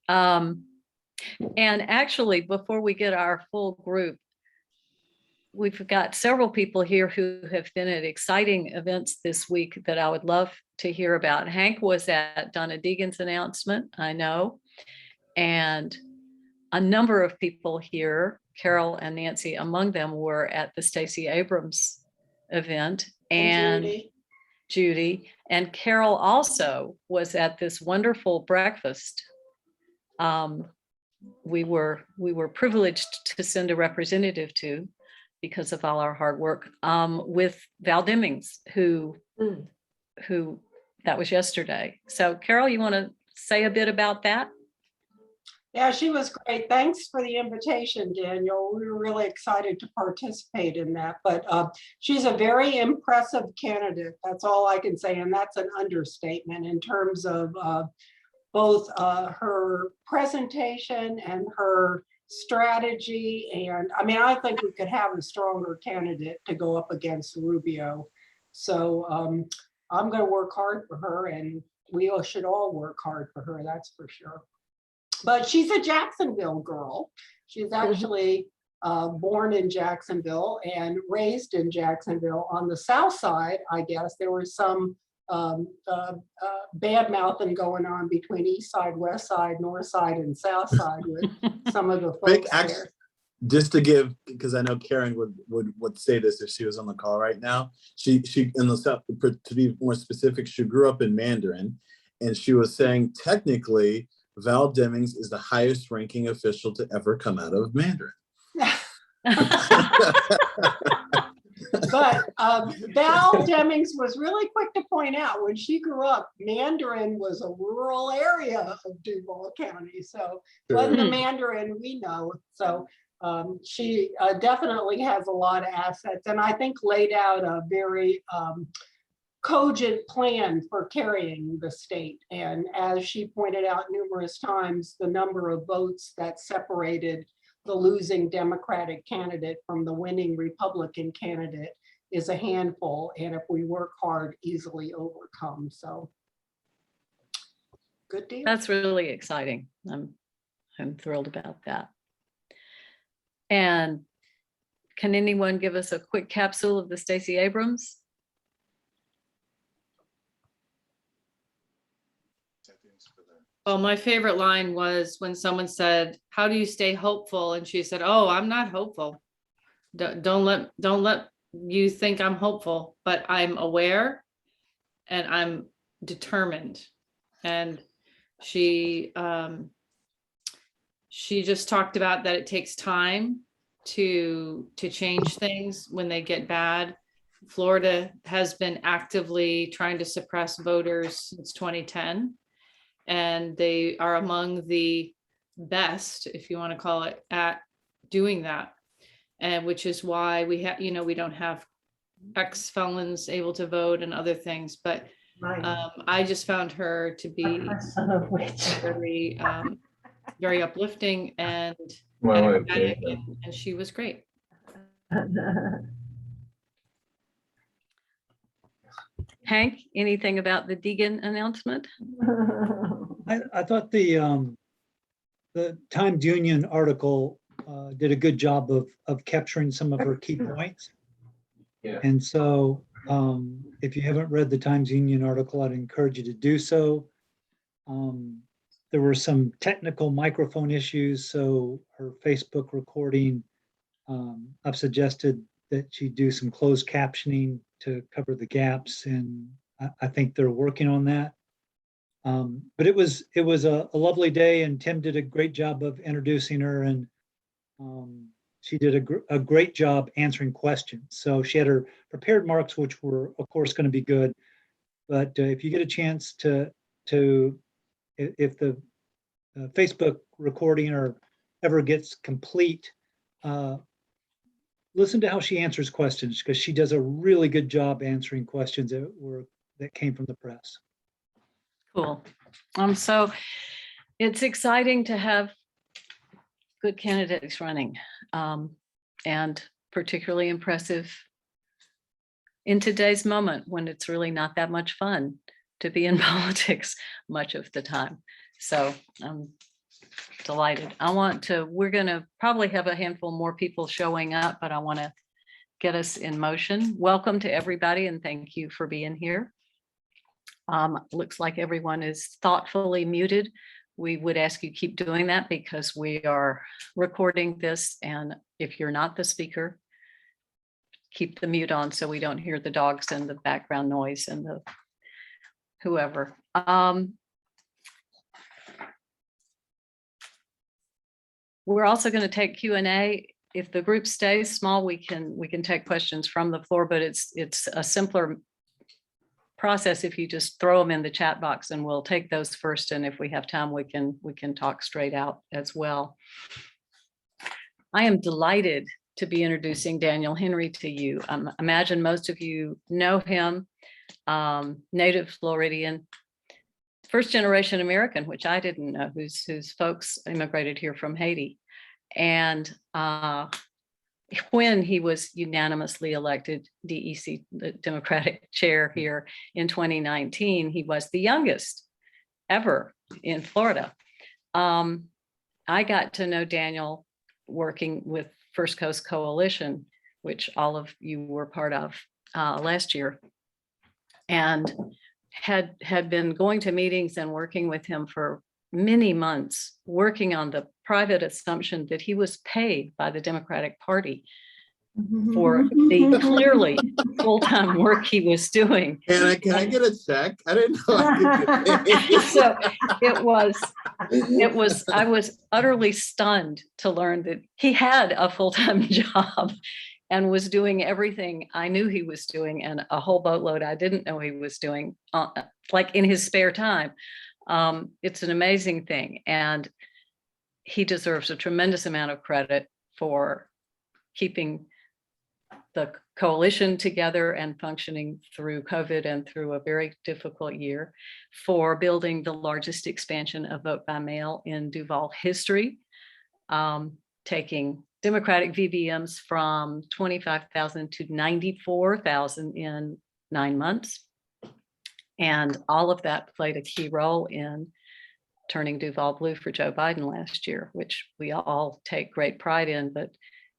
And actually, before we get our full group, we've got several people here who have been at exciting events this week that I would love to hear about. Hank was at Donna Deegan's announcement, I know, and a number of people here, Carol and Nancy among them, were at the Stacey Abrams event, and Judy, and Carol also was at this wonderful breakfast. We were privileged to send a representative to, because of all our hard work, with Val Dems, who that was yesterday. So Carol, you want to say a bit about that? Yeah, she was great. Thanks for the invitation, Daniel. We were really excited to participate in that, but she's a very impressive candidate. That's all I can say, and that's an understatement in terms of both her presentation and her strategy. And I mean, I think we could have a stronger candidate to go up against Rubio. So I'm going to work hard for her, and we should all work hard for her, that's for sure. But she's a Jacksonville girl. She's actually born in Jacksonville and raised in Jacksonville. On the south side, I guess, there was some bad mouthing going on between east side, west side, north side, and south side with some of the folks there. Just to give, because I know Karen would say this if she was on the call right now. She in the South, to be more specific, she grew up in Mandarin, and she was saying technically Val Dems is the highest ranking official to ever come out of Mandarin. But Val Dems was really quick to point out when she grew up, Mandarin was a rural area of Duval County. So it wasn't the Mandarin we know. So she definitely has a lot of assets, and I think laid out a very cogent plan for carrying the state. And as she pointed out numerous times, the number of votes that separated the losing Democratic candidate from the winning Republican candidate is a handful, and if we work hard, easily overcome. So good deal. That's really exciting. I'm thrilled about that. And can anyone give us a quick capsule of the Stacey Abrams? Well, my favorite line was when someone said, "How do you stay hopeful?" And she said, "Oh, I'm not hopeful. Don't let you think I'm hopeful, but I'm aware and I'm determined." And she just talked about that it takes time to change things when they get bad. Florida has been actively trying to suppress voters since 2010. And they are among the best, if you want to call it, at doing that. And which is why we have, we don't have ex-felons able to vote and other things. But I just found her to be very, very uplifting and energetic, and she was great. Hank, anything about the Deegan announcement? I thought the Times Union article did a good job of capturing some of her key points. Yeah. And so if you haven't read the Times Union article, I'd encourage you to do so. There were some technical microphone issues, so her Facebook recording, I've suggested that she do some closed captioning to cover the gaps, and I think they're working on that. But it was a lovely day, and Tim did a great job of introducing her, and she did a great job answering questions. So she had her prepared marks, which were of course going to be good. But if you get a chance if the Facebook recording or ever gets complete, listen to how she answers questions, because she does a really good job answering questions that came from the press. Cool. So it's exciting to have good candidates running, and particularly impressive in today's moment when it's really not that much fun to be in politics much of the time. So delighted. We're going to probably have a handful more people showing up, but I want to get us in motion. Welcome to everybody and thank you for being here. Looks like everyone is thoughtfully muted. We would ask you keep doing that because we are recording this, and if you're not the speaker, keep the mute on so we don't hear the dogs and the background noise and the whoever. We're also going to take Q&A. If the group stays small, we can take questions from the floor, but it's a simpler process if you just throw them in the chat box, and we'll take those first. And if we have time, we can talk straight out as well. I am delighted to be introducing Daniel Henry to you. Imagine most of you know him, native Floridian, first generation American, which I didn't know, whose folks immigrated here from Haiti. And when he was unanimously elected DEC, the Democratic chair here in 2019, he was the youngest ever in Florida. I got to know Daniel working with First Coast Coalition, which all of you were part of last year, and had been going to meetings and working with him for many months, working on the private assumption that he was paid by the Democratic Party for the clearly full-time work he was doing. Can I get a check? I didn't know I could get paid. So I was utterly stunned to learn that he had a full-time job and was doing everything I knew he was doing and a whole boatload I didn't know he was doing, like in his spare time. It's an amazing thing, and he deserves a tremendous amount of credit for keeping the coalition together and functioning through COVID and through a very difficult year, for building the largest expansion of vote by mail in Duval history, taking Democratic VBMs from 25,000 to 94,000 in 9 months. And all of that played a key role in turning Duval blue for Joe Biden last year, which we all take great pride in, but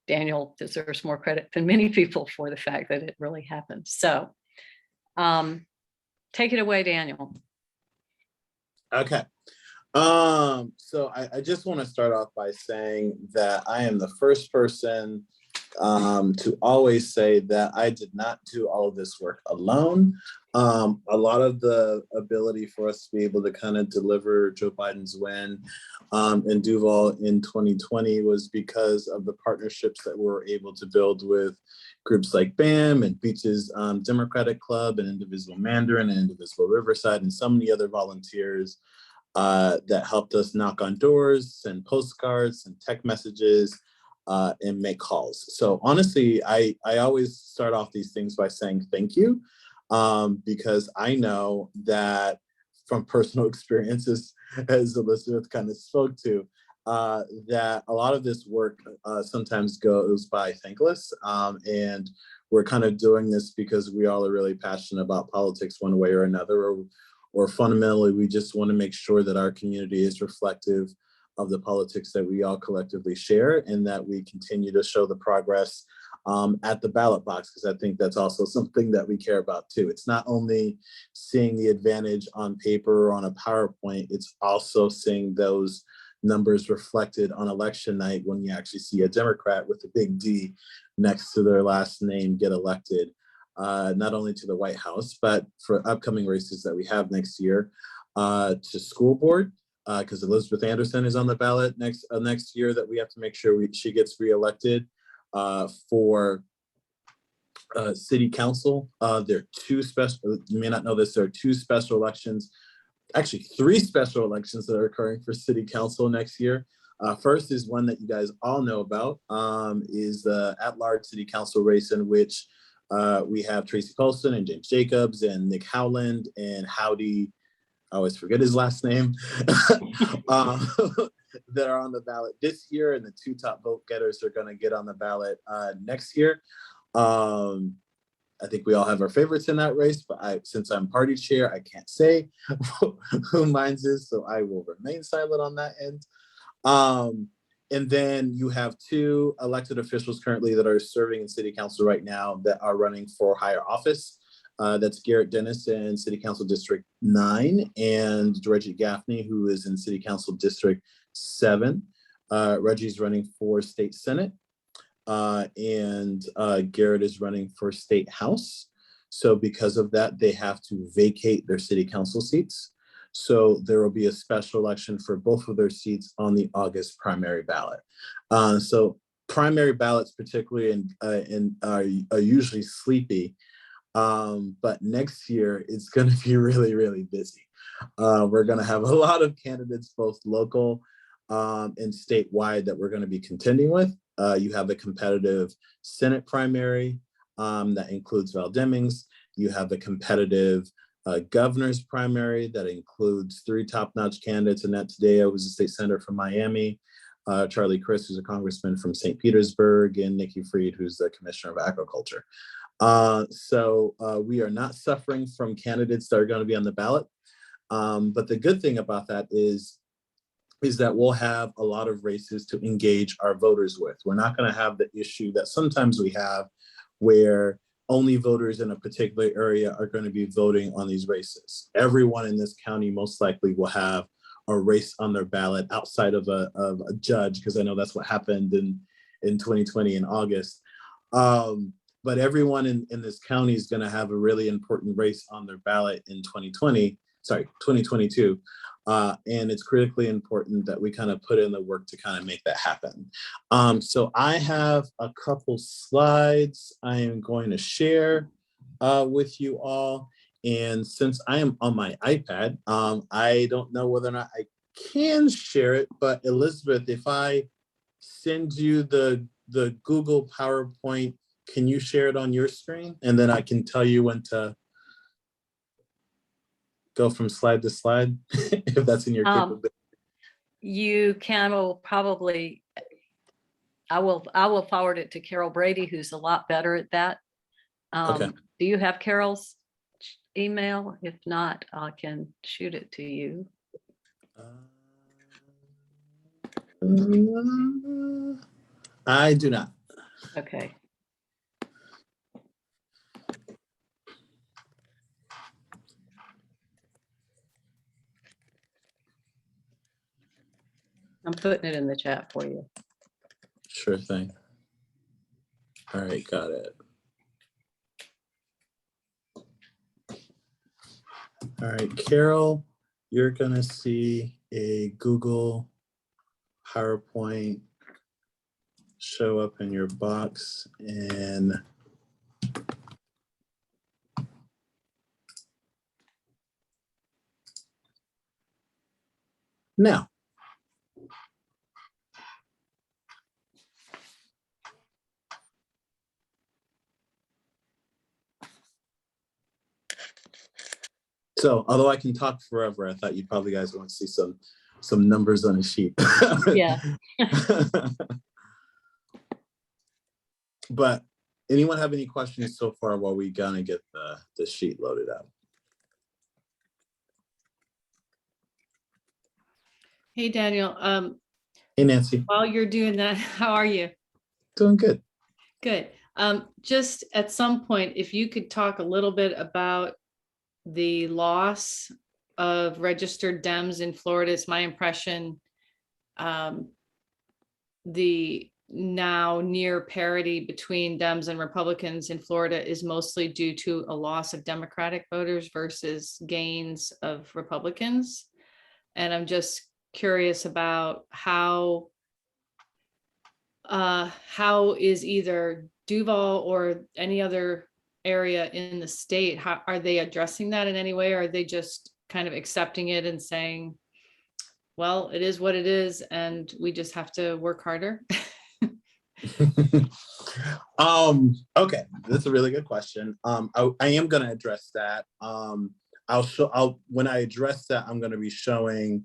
Daniel deserves more credit than many people for the fact that it really happened. So take it away, Daniel. Okay. So I just want to start off by saying that I am the first person to always say that I did not do all of this work alone. A lot of the ability for us to be able to kind of deliver Joe Biden's win in Duval in 2020 was because of the partnerships that we were able to build with groups like BAM and Beaches Democratic Club and Indivisible Mandarin and Indivisible Riverside and so many other volunteers that helped us knock on doors, send postcards and text messages, and make calls. So honestly, I always start off these things by saying thank you, because I know that from personal experiences, as Elizabeth kind of spoke to, that a lot of this work sometimes goes by thankless. And we're kind of doing this because we all are really passionate about politics one way or another, or fundamentally, we just want to make sure that our community is reflective of the politics that we all collectively share, and that we continue to show the progress at the ballot box, because I think that's also something that we care about too. It's not only seeing the advantage on paper or on a PowerPoint, it's also seeing those numbers reflected on election night when you actually see a Democrat with a big D next to their last name get elected, not only to the White House, but for upcoming races that we have next year, to school board, because Elizabeth Anderson is on the ballot next year that we have to make sure she gets reelected, for city council. There are two special, you may not know this, there are two special elections, actually 3 special elections that are occurring for city council next year. First is one that you guys all know about, is the at-large city council race, in which we have Tracy Colson and James Jacobs and Nick Howland and Howdy, I always forget his last name, that are on the ballot this year, and the 2 top vote getters are going to get on the ballot next year. I think we all have our favorites in that race, but since I'm party chair, I can't say who mine is, so I will remain silent on that end. And then you have 2 elected officials currently that are serving in city council right now that are running for higher office. That's Garrett Dennis in City Council District 9 and Reggie Gaffney, who is in City Council District 7. Reggie's running for State Senate and Garrett is running for State House. So because of that, they have to vacate their city council seats. So there will be a special election for both of their seats on the August primary ballot. So primary ballots, particularly are usually sleepy. But next year it's going to be really, really busy. We're going to have a lot of candidates, both local and statewide, that we're going to be contending with. You have a competitive Senate primary that includes Duval Dems. You have a competitive governor's primary that includes 3 top-notch candidates. Annette Taddeo, who's a state senator from Miami, Charlie Crist, who's a congressman from St. Petersburg, and Nikki Fried, who's the commissioner of agriculture. So we are not suffering from candidates that are going to be on the ballot. But the good thing about that is that we'll have a lot of races to engage our voters with. We're not going to have the issue that sometimes we have where only voters in a particular area are going to be voting on these races. Everyone in this county most likely will have a race on their ballot outside of a judge, because I know that's what happened in 2020 in August. But everyone in this county is going to have a really important race on their ballot in 2022. And it's critically important that we kind of put in the work to kind of make that happen. So I have a couple slides I am going to share with you all. And since I am on my iPad, I don't know whether or not I can share it, but Elizabeth, if I send you the Google PowerPoint, can you share it on your screen? And then I can tell you when to go from slide to slide, if that's in your capability. You can probably, I will forward it to Carol Brady, who's a lot better at that. Okay. Do you have Carol's email? If not, I can shoot it to you. I do not. Okay. I'm putting it in the chat for you. Sure thing. All right, got it. All right, Carol, you're gonna see a Google PowerPoint show up in your box, and now. So, although I can talk forever, I thought you probably guys want to see some numbers on a sheet. Yeah. But anyone have any questions so far while we gonna get the sheet loaded up? Hey, Daniel. Hey, Nancy. While you're doing that, how are you? Doing good. Good. Just at some point, if you could talk a little bit about the loss of registered Dems in Florida. It's my impression the now near parity between Dems and Republicans in Florida is mostly due to a loss of Democratic voters versus gains of Republicans. And I'm just curious about how is either Duval or any other area in the state, how are they addressing that in any way? Or are they just kind of accepting it and saying, well, it is what it is, and we just have to work harder? Okay, that's a really good question. I am going to address that. When I address that, I'm going to be showing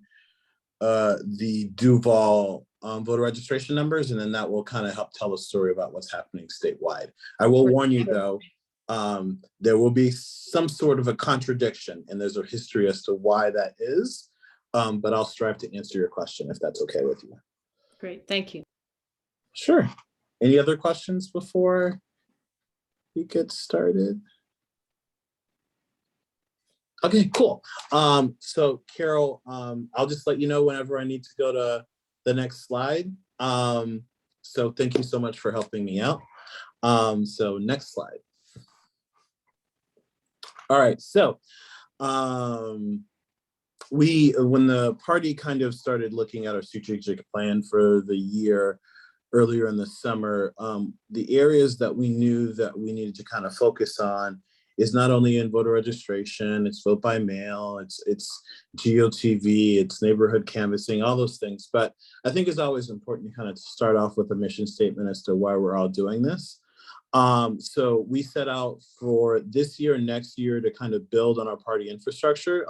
the Duval voter registration numbers, and then that will kind of help tell a story about what's happening statewide. I will warn you though, there will be some sort of a contradiction, and there's a history as to why that is. but I'll strive to answer your question if that's okay with you. Great, thank you. Sure. Any other questions before we get started? Okay, cool. So Carol, I'll just let you know whenever I need to go to the next slide. So thank you so much for helping me out. So next slide. All right, so when the party kind of started looking at our strategic plan for the year earlier in the summer, the areas that we knew that we needed to kind of focus on is not only in voter registration, it's vote by mail, it's GOTV, it's neighborhood canvassing, all those things. But I think it's always important to kind of start off with a mission statement as to why we're all doing this. So we set out for this year and next year to kind of build on our party infrastructure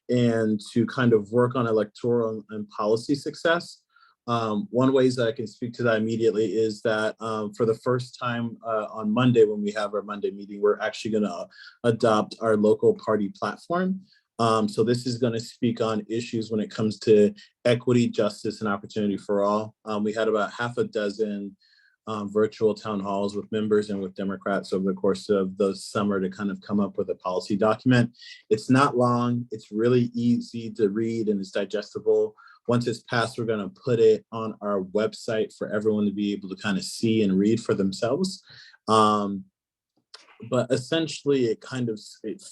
and to kind of work on electoral and policy success. One ways that I can speak to that immediately is that for the first time on Monday, when we have our Monday meeting, we're actually going to adopt our local party platform. So this is going to speak on issues when it comes to equity, justice, and opportunity for all. We had about half a dozen virtual town halls with members and with Democrats over the course of the summer to kind of come up with a policy document. It's not long, it's really easy to read, and it's digestible. Once it's passed, we're going to put it on our website for everyone to be able to kind of see and read for themselves. But essentially, it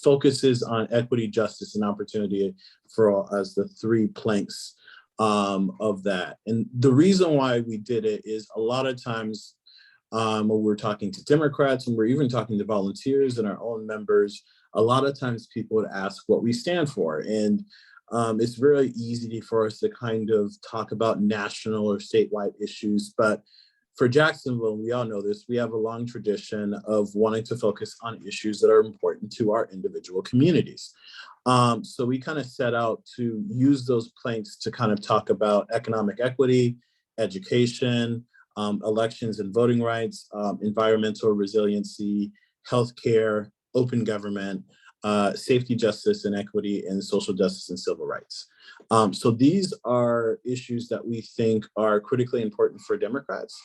focuses on equity, justice, and opportunity for all as the three planks of that. And the reason why we did it is a lot of times when we're talking to Democrats and we're even talking to volunteers and our own members, a lot of times people would ask what we stand for. And it's very easy for us to kind of talk about national or statewide issues, but for Jacksonville, we all know this, we have a long tradition of wanting to focus on issues that are important to our individual communities. So we kind of set out to use those planks to kind of talk about economic equity, education, elections and voting rights, environmental resiliency, healthcare, open government, safety, justice, and equity, and social justice and civil rights. So these are issues that we think are critically important for Democrats,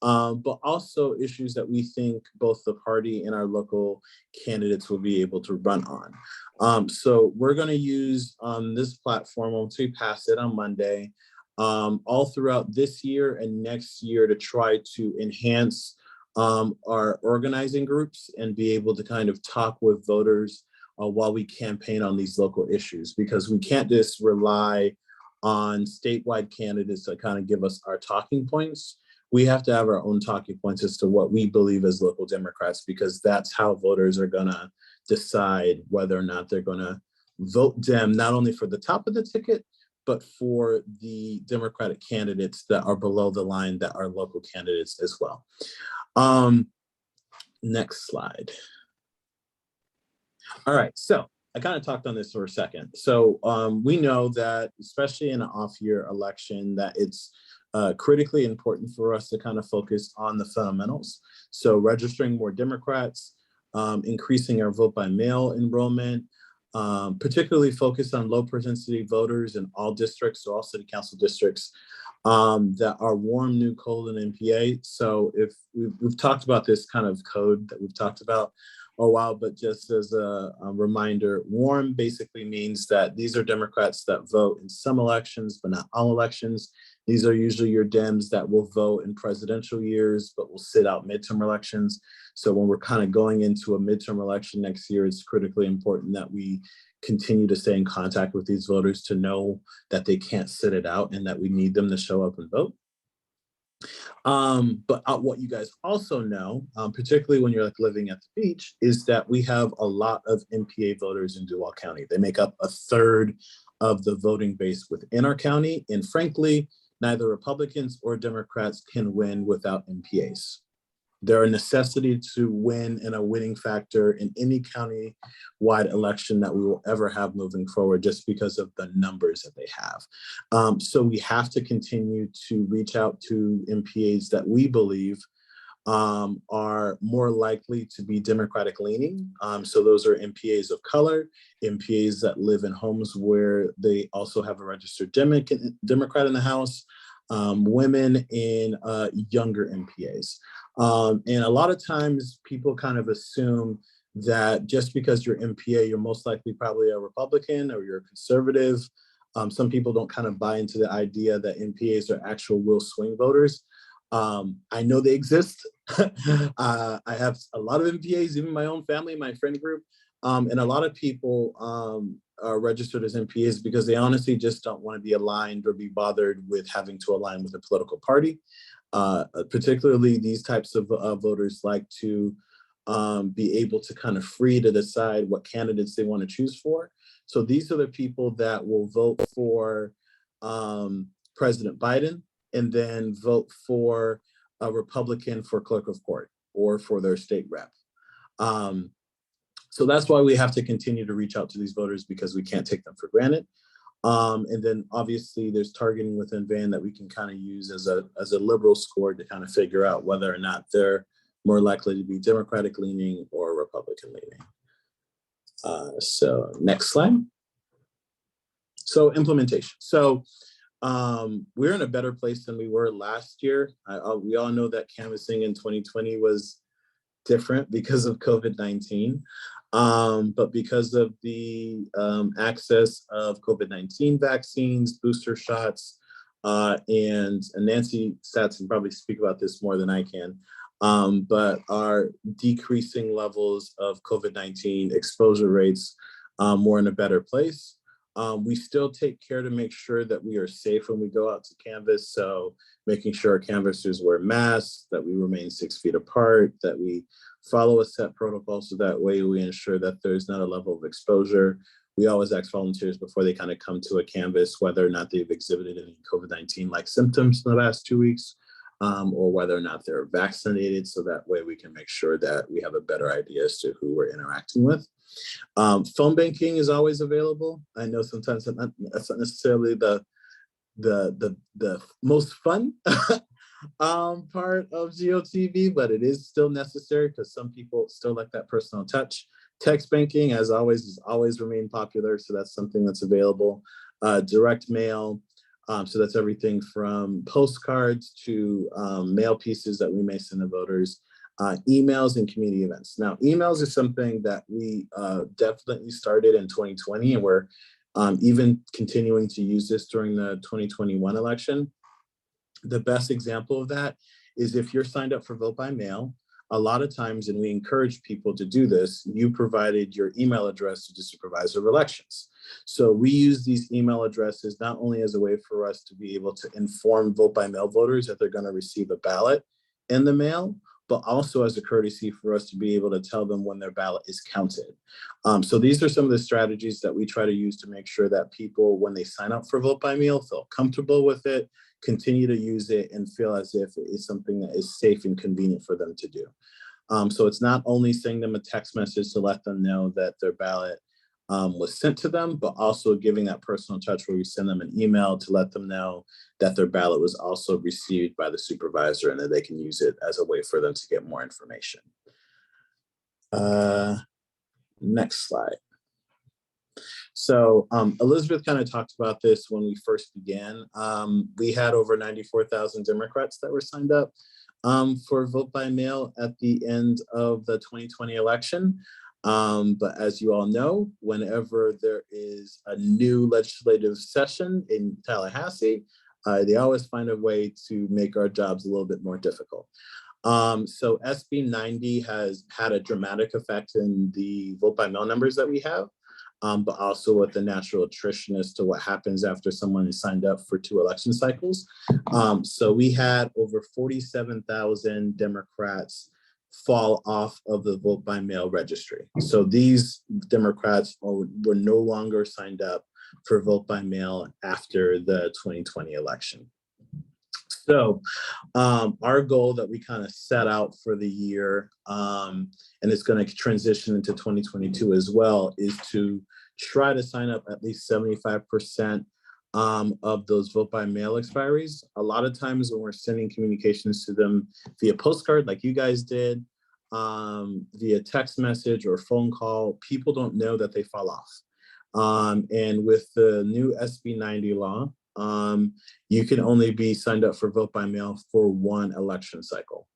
but also issues that we think both the party and our local candidates will be able to run on. So we're going to use this platform once we pass it on Monday, all throughout this year and next year to try to enhance our organizing groups and be able to kind of talk with voters while we campaign on these local issues, because we can't just rely on statewide candidates to kind of give us our talking points. We have to have our own talking points as to what we believe as local Democrats, because that's how voters are going to decide whether or not they're going to vote Dem, not only for the top of the ticket, but for the Democratic candidates that are below the line that are local candidates as well. Next slide. All right, so I kind of talked on this for a second. So we know that, especially in an off-year election, that it's critically important for us to kind of focus on the fundamentals. So registering more Democrats, increasing our vote by mail enrollment, particularly focus on low propensity voters in all districts, so all city council districts that are warm, new, cold, and NPA. So if we've talked about this kind of code that we've talked about a while, but just as a reminder, warm basically means that these are Democrats that vote in some elections, but not all elections. These are usually your Dems that will vote in presidential years, but will sit out midterm elections. So when we're kind of going into a midterm election next year, it's critically important that we continue to stay in contact with these voters to know that they can't sit it out and that we need them to show up and vote. But what you guys also know, particularly when you're like living at the beach, is that we have a lot of NPA voters in Duval County. They make up a third of the voting base within our county. And frankly, neither Republicans or Democrats can win without NPAs. They're a necessity to win and a winning factor in any county-wide election that we will ever have moving forward, just because of the numbers that they have. So we have to continue to reach out to NPAs that we believe are more likely to be Democratic leaning. So those are MPAs of color, MPAs that live in homes where they also have a registered Democrat in the House, women, and younger MPAs. And a lot of times people kind of assume that just because you're MPA, you're most likely probably a Republican or you're a conservative. Some people don't kind of buy into the idea that MPAs are actual real swing voters. I know they exist. I have a lot of MPAs, even my own family, my friend group, and a lot of people are registered as MPAs because they honestly just don't want to be aligned or be bothered with having to align with a political party. Particularly these types of voters like to be able to kind of free to decide what candidates they want to choose for. So these are the people that will vote for President Biden and then vote for a Republican for clerk of court or for their state rep. So that's why we have to continue to reach out to these voters because we can't take them for granted. And then obviously there's targeting within VAN that we can kind of use as a liberal score to kind of figure out whether or not they're more likely to be Democratic leaning or Republican leaning. So next slide. So implementation. So we're in a better place than we were last year. We all know that canvassing in 2020 was different because of COVID-19. But because of the access of COVID-19 vaccines, booster shots, and Nancy Stats can probably speak about this more than I can, but our decreasing levels of COVID-19 exposure rates, we're in a better place. We still take care to make sure that we are safe when we go out to canvass. So making sure our canvassers wear masks, that we remain 6 feet apart, that we follow a set protocol so that way we ensure that there's not a level of exposure. We always ask volunteers before they kind of come to a canvass whether or not they've exhibited any COVID-19 like symptoms in the last 2 weeks, or whether or not they're vaccinated. So that way we can make sure that we have a better idea as to who we're interacting with. Phone banking is always available. I know sometimes that's not necessarily the most fun part of GOTV, but it is still necessary because some people still like that personal touch. Text banking, as always, has always remained popular, so that's something that's available. Direct mail, so that's everything from postcards to mail pieces that we may send to voters. Emails and community events. Now, emails is something that we definitely started in 2020, and we're even continuing to use this during the 2021 election. The best example of that is if you're signed up for vote by mail, a lot of times, and we encourage people to do this, you provided your email address to the supervisor of elections. So we use these email addresses not only as a way for us to be able to inform vote by mail voters that they're going to receive a ballot in the mail, but also as a courtesy for us to be able to tell them when their ballot is counted. So these are some of the strategies that we try to use to make sure that people, when they sign up for vote by mail, feel comfortable with it, continue to use it, and feel as if it's something that is safe and convenient for them to do. So it's not only sending them a text message to let them know that their ballot was sent to them, but also giving that personal touch where we send them an email to let them know that their ballot was also received by the supervisor and that they can use it as a way for them to get more information. Next slide. So Elizabeth kind of talked about this when we first began. We had over 94,000 Democrats that were signed up for vote by mail at the end of the 2020 election. But as you all know, whenever there is a new legislative session in Tallahassee, they always find a way to make our jobs a little bit more difficult. So SB 90 has had a dramatic effect in the vote by mail numbers that we have, but also with the natural attrition as to what happens after someone is signed up for 2 election cycles. So we had over 47,000 Democrats fall off of the vote by mail registry. So these Democrats were no longer signed up for vote by mail after the 2020 election. So our goal that we kind of set out for the year, and it's going to transition into 2022 as well, is to try to sign up at least 75% of those vote by mail expiries. A lot of times when we're sending communications to them via postcard, like you guys did, via text message or phone call, people don't know that they fall off. And with the new SB 90 law, you can only be signed up for vote by mail for one election cycle.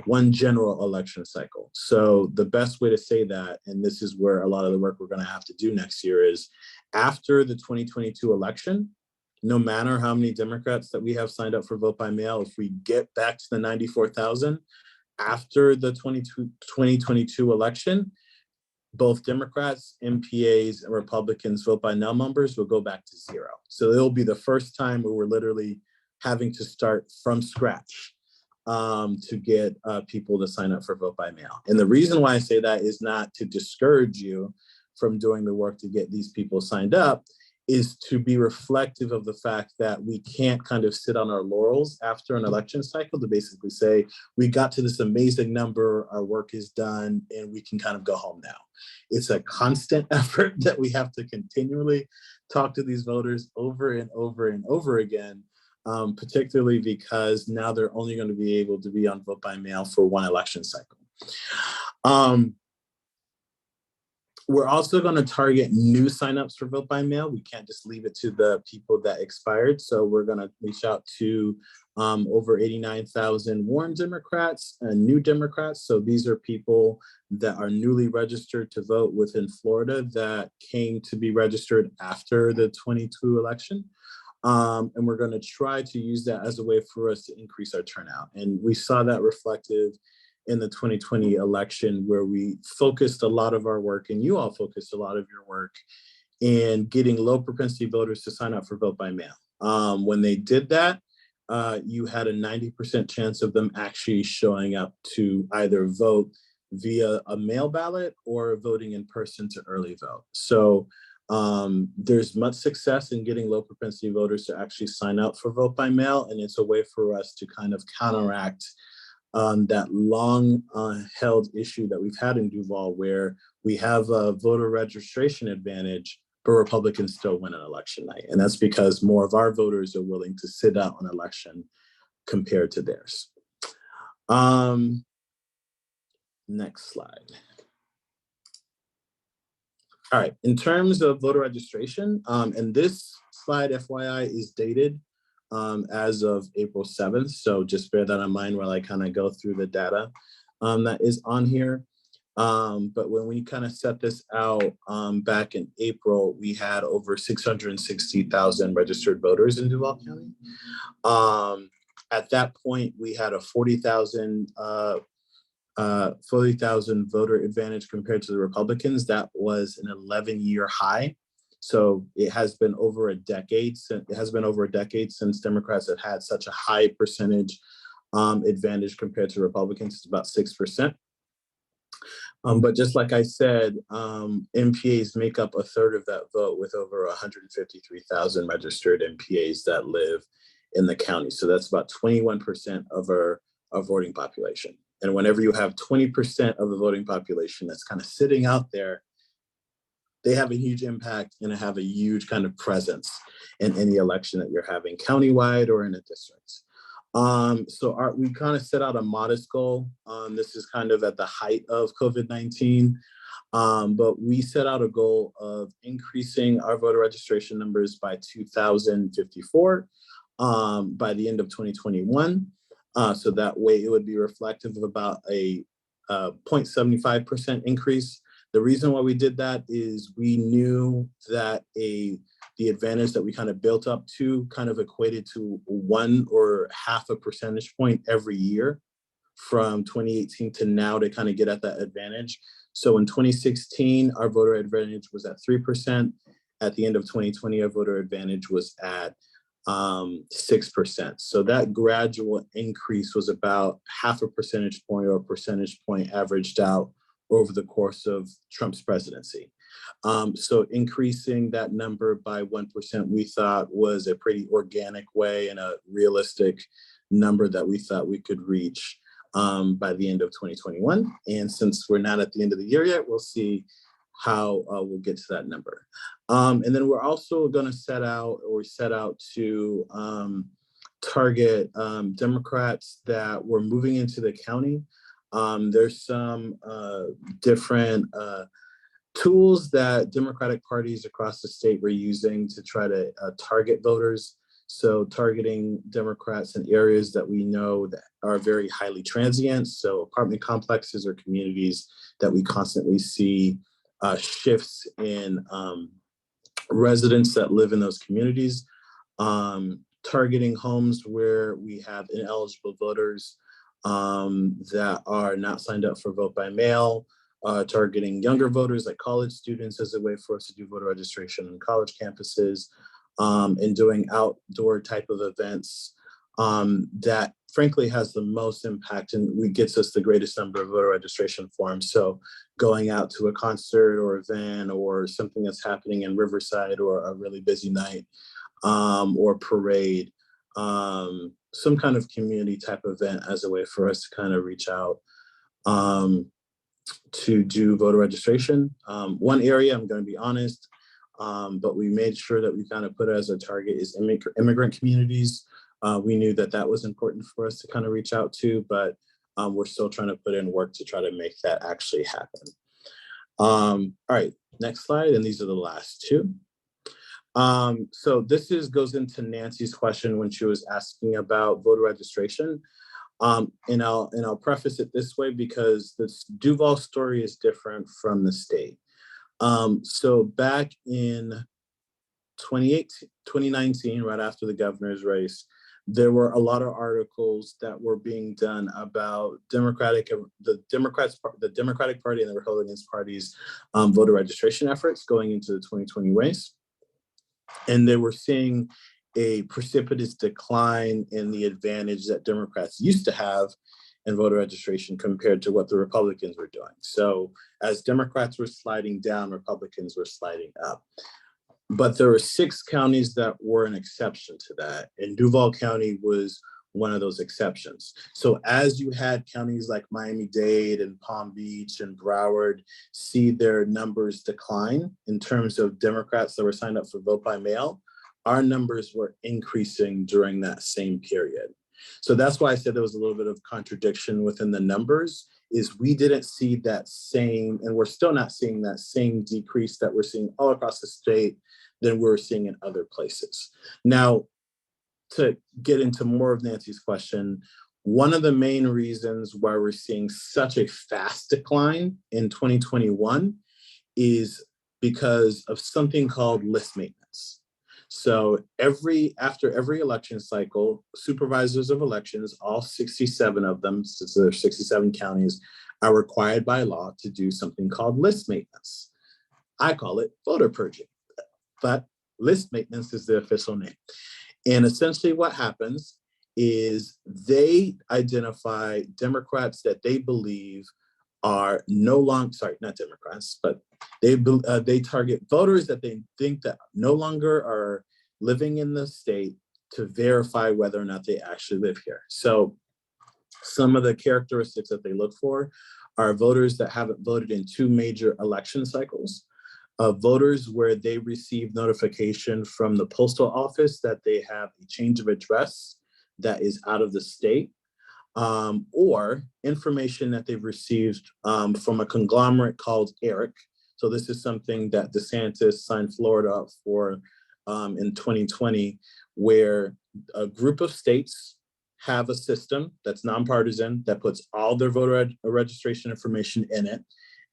One general election cycle. So the best way to say that, and this is where a lot of the work we're going to have to do next year, is after the 2022 election, no matter how many Democrats that we have signed up for vote by mail, if we get back to the 94,000 after the 2022 election, both Democrats, MPAs, and Republicans vote by mail numbers will go back to zero. So it'll be the first time where we're literally having to start from scratch to get people to sign up for vote by mail. And the reason why I say that is not to discourage you from doing the work to get these people signed up, is to be reflective of the fact that we can't kind of sit on our laurels after an election cycle to basically say, we got to this amazing number, our work is done, and we can kind of go home now. It's a constant effort that we have to continually talk to these voters over and over and over again, particularly because now they're only going to be able to be on vote by mail for one election cycle. We're also going to target new signups for vote by mail. We can't just leave it to the people that expired. So we're going to reach out to over 89,000 Warren Democrats and new Democrats. So these are people that are newly registered to vote within Florida that came to be registered after the 22 election. And we're going to try to use that as a way for us to increase our turnout. And we saw that reflective in the 2020 election, where we focused a lot of our work, and you all focused a lot of your work, in getting low propensity voters to sign up for vote by mail. When they did that, you had a 90% chance of them actually showing up to either vote via a mail ballot or voting in person to early vote. So there's much success in getting low propensity voters to actually sign up for vote by mail, and it's a way for us to kind of counteract that long held issue that we've had in Duval, where we have a voter registration advantage, but Republicans still win on election night. And that's because more of our voters are willing to sit out on election compared to theirs. Next slide. All right, in terms of voter registration, and this slide, FYI, is dated as of April 7th. So just bear that in mind while I kind of go through the data that is on here. But when we kind of set this out back in April, we had over 660,000 registered voters in Duval County. At that point, we had a 40,000 voter advantage compared to the Republicans. That was an 11-year high. So it has been over a decade. Since Democrats have had such a high percentage advantage compared to Republicans. It's about 6%. But just like I said, MPAs make up a third of that vote, with over 153,000 registered MPAs that live in the county. So that's about 21% of our voting population. And whenever you have 20% of the voting population that's kind of sitting out there, they have a huge impact and have a huge kind of presence in any election that you're having, countywide or in a district. So we kind of set out a modest goal. This is kind of at the height of COVID-19, but we set out a goal of increasing our voter registration numbers by 2,054 by the end of 2021. So that way it would be reflective of about a 0.75% increase. The reason why we did that is we knew that the advantage that we kind of built up to kind of equated to 1 or half a percentage point every year from 2018 to now to kind of get at that advantage. So in 2016, our voter advantage was at 3%. At the end of 2020, our voter advantage was at 6%. So that gradual increase was about half a percentage point or a percentage point averaged out over the course of Trump's presidency. So increasing that number by 1%, we thought was a pretty organic way and a realistic number that we thought we could reach by the end of 2021. And since we're not at the end of the year yet, we'll see how we'll get to that number. And then we're also going to set out to target Democrats that were moving into the county. There's some different tools that Democratic parties across the state were using to try to target voters. So targeting Democrats in areas that we know that are very highly transient. So apartment complexes or communities that we constantly see shifts in residents that live in those communities. Targeting homes where we have ineligible voters that are not signed up for vote by mail. Targeting younger voters like college students as a way for us to do voter registration on college campuses, and doing outdoor type of events that frankly has the most impact and gets us the greatest number of voter registration forms. So going out to a concert or event or something that's happening in Riverside or a really busy night or parade, some kind of community type event as a way for us to kind of reach out to do voter registration. One area, I'm going to be honest, but we made sure that we kind of put it as a target is immigrant communities. We knew that that was important for us to kind of reach out to, but we're still trying to put in work to try to make that actually happen. All right, next slide, and these are the last two. So this goes into Nancy's question when she was asking about voter registration. And I'll preface it this way because this Duval story is different from the state. So back in 2019, right after the governor's race, there were a lot of articles that were being done about the Democratic Party and the Republicans Party's voter registration efforts going into the 2020 race. And they were seeing a precipitous decline in the advantage that Democrats used to have in voter registration compared to what the Republicans were doing. So as Democrats were sliding down, Republicans were sliding up. But there were 6 counties that were an exception to that. And Duval County was one of those exceptions. So as you had counties like Miami-Dade and Palm Beach and Broward see their numbers decline in terms of Democrats that were signed up for vote by mail, our numbers were increasing during that same period. So that's why I said there was a little bit of contradiction within the numbers, is we didn't see that same, and we're still not seeing that same decrease that we're seeing all across the state than we're seeing in other places. Now, to get into more of Nancy's question, one of the main reasons why we're seeing such a fast decline in 2021 is because of something called list maintenance. So after every election cycle, supervisors of elections, all 67 of them, since there are 67 counties, are required by law to do something called list maintenance. I call it voter purging, but list maintenance is the official name. And essentially what happens is they identify Democrats that they believe are no longer, sorry, not Democrats, but they target voters that they think that no longer are living in the state to verify whether or not they actually live here. So some of the characteristics that they look for are voters that haven't voted in 2 major election cycles, voters where they receive notification from the postal office that they have a change of address that is out of the state, or information that they've received from a conglomerate called ERIC. So this is something that DeSantis signed Florida up for in 2020, where a group of states have a system that's nonpartisan that puts all their voter registration information in it.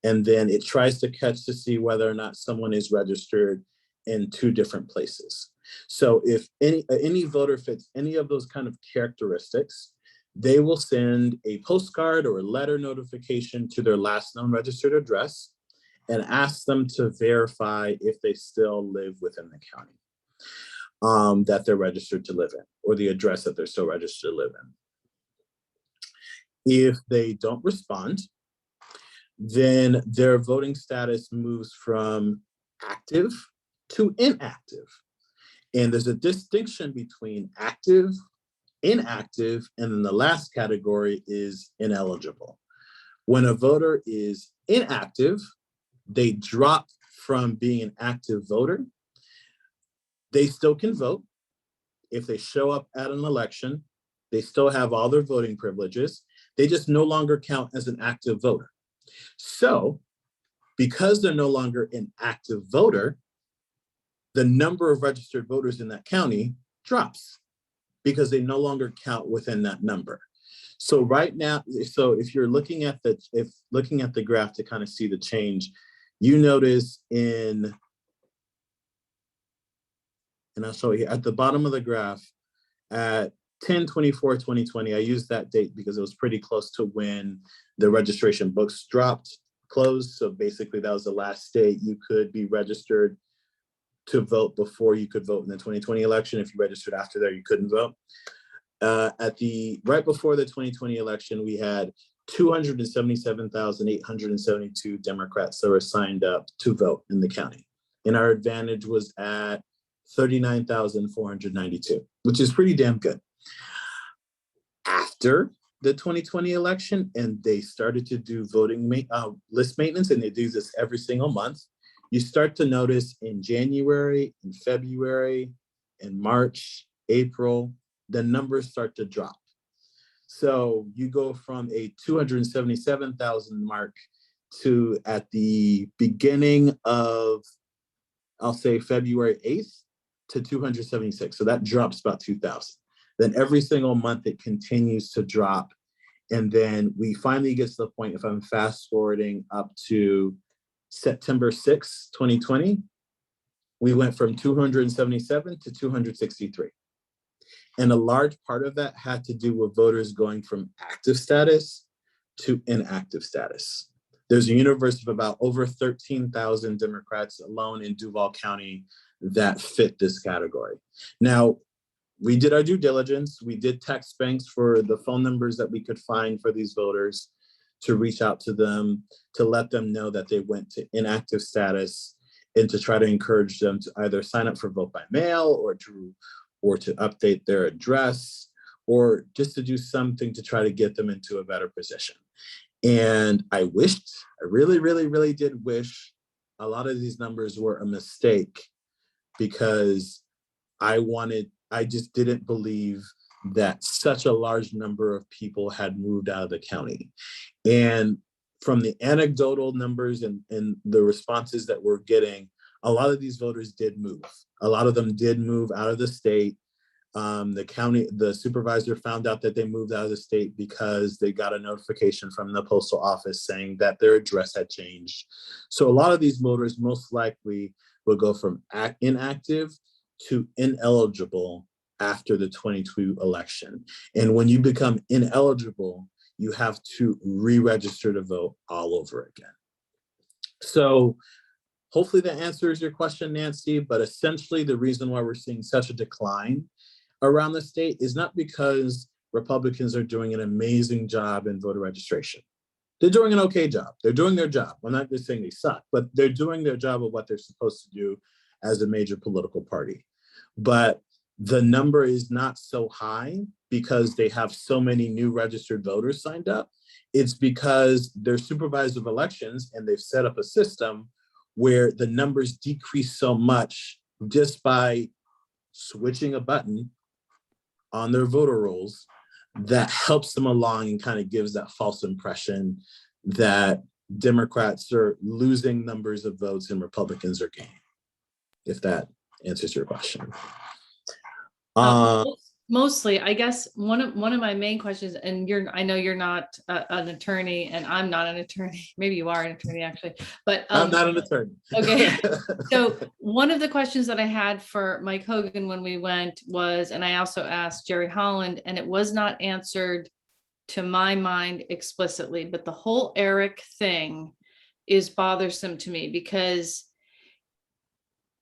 And then it tries to catch to see whether or not someone is registered in 2 different places. So if any voter fits any of those kind of characteristics, they will send a postcard or a letter notification to their last known registered address and ask them to verify if they still live within the county that they're registered to live in, or the address that they're still registered to live in. If they don't respond, then their voting status moves from active to inactive. And there's a distinction between active, inactive, and then the last category is ineligible. When a voter is inactive, they drop from being an active voter, they still can vote. If they show up at an election, they still have all their voting privileges. They just no longer count as an active voter. So because they're no longer an active voter, the number of registered voters in that county drops because they no longer count within that number. So right now, so if you're looking at the graph to kind of see the change, you notice and I'll show you at the bottom of the graph at 10/24/2020, I used that date because it was pretty close to when the registration books closed. So basically that was the last date you could be registered to vote before you could vote in the 2020 election. If you registered after there, you couldn't vote. Right before the 2020 election, we had 277,872 Democrats that were signed up to vote in the county. And our advantage was at 39,492, which is pretty damn good. After the 2020 election, and they started to do voting list maintenance, and they do this every single month, you start to notice in January, in February, in March, April, the numbers start to drop. So you go from a 277,000 mark to at the beginning of, I'll say February 8th to 276. So that drops about 2,000. Then every single month it continues to drop. And then we finally get to the point, if I'm fast forwarding up to September 6th, 2020, we went from 277 to 263. And a large part of that had to do with voters going from active status to inactive status. There's a universe of about over 13,000 Democrats alone in Duval County that fit this category. Now, we did our due diligence. We did text banks for the phone numbers that we could find for these voters to reach out to them, to let them know that they went to inactive status, and to try to encourage them to either sign up for vote by mail or to update their address, or just to do something to try to get them into a better position. And I really, really, really did wish a lot of these numbers were a mistake, because I just didn't believe that such a large number of people had moved out of the county. And from the anecdotal numbers and the responses that we're getting, a lot of these voters did move. A lot of them did move out of the state. The supervisor found out that they moved out of the state because they got a notification from the postal office saying that their address had changed. So a lot of these voters most likely will go from inactive to ineligible after the 2022 election. And when you become ineligible, you have to re-register to vote all over again. So hopefully that answers your question, Nancy, but essentially the reason why we're seeing such a decline around the state is not because Republicans are doing an amazing job in voter registration. They're doing an okay job. They're doing their job. I'm not just saying they suck, but they're doing their job of what they're supposed to do as a major political party. But the number is not so high because they have so many new registered voters signed up. It's because they're supervisors of elections and they've set up a system where the numbers decrease so much just by switching a button on their voter rolls that helps them along and kind of gives that false impression that Democrats are losing numbers of votes and Republicans are gaining, if that answers your question. Mostly, I guess one of my main questions, and I know you're not an attorney, and I'm not an attorney. Maybe you are an attorney, actually, but I'm not an attorney. Okay. So one of the questions that I had for Mike Hogan when we went was, and I also asked Jerry Holland, and it was not answered to my mind explicitly, but the whole Eric thing is bothersome to me because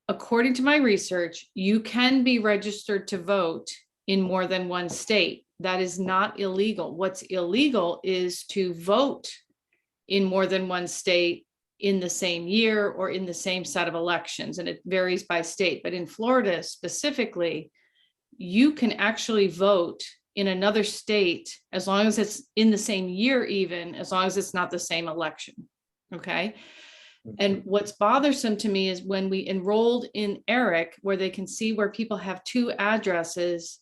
according to my research, you can be registered to vote in more than one state. That is not illegal. What's illegal is to vote in more than one state in the same year or in the same set of elections, and it varies by state. But in Florida specifically, you can actually vote in another state as long as it's in the same year, even as long as it's not the same election. Okay. And what's bothersome to me is when we enrolled in ERIC, where they can see where people have two addresses,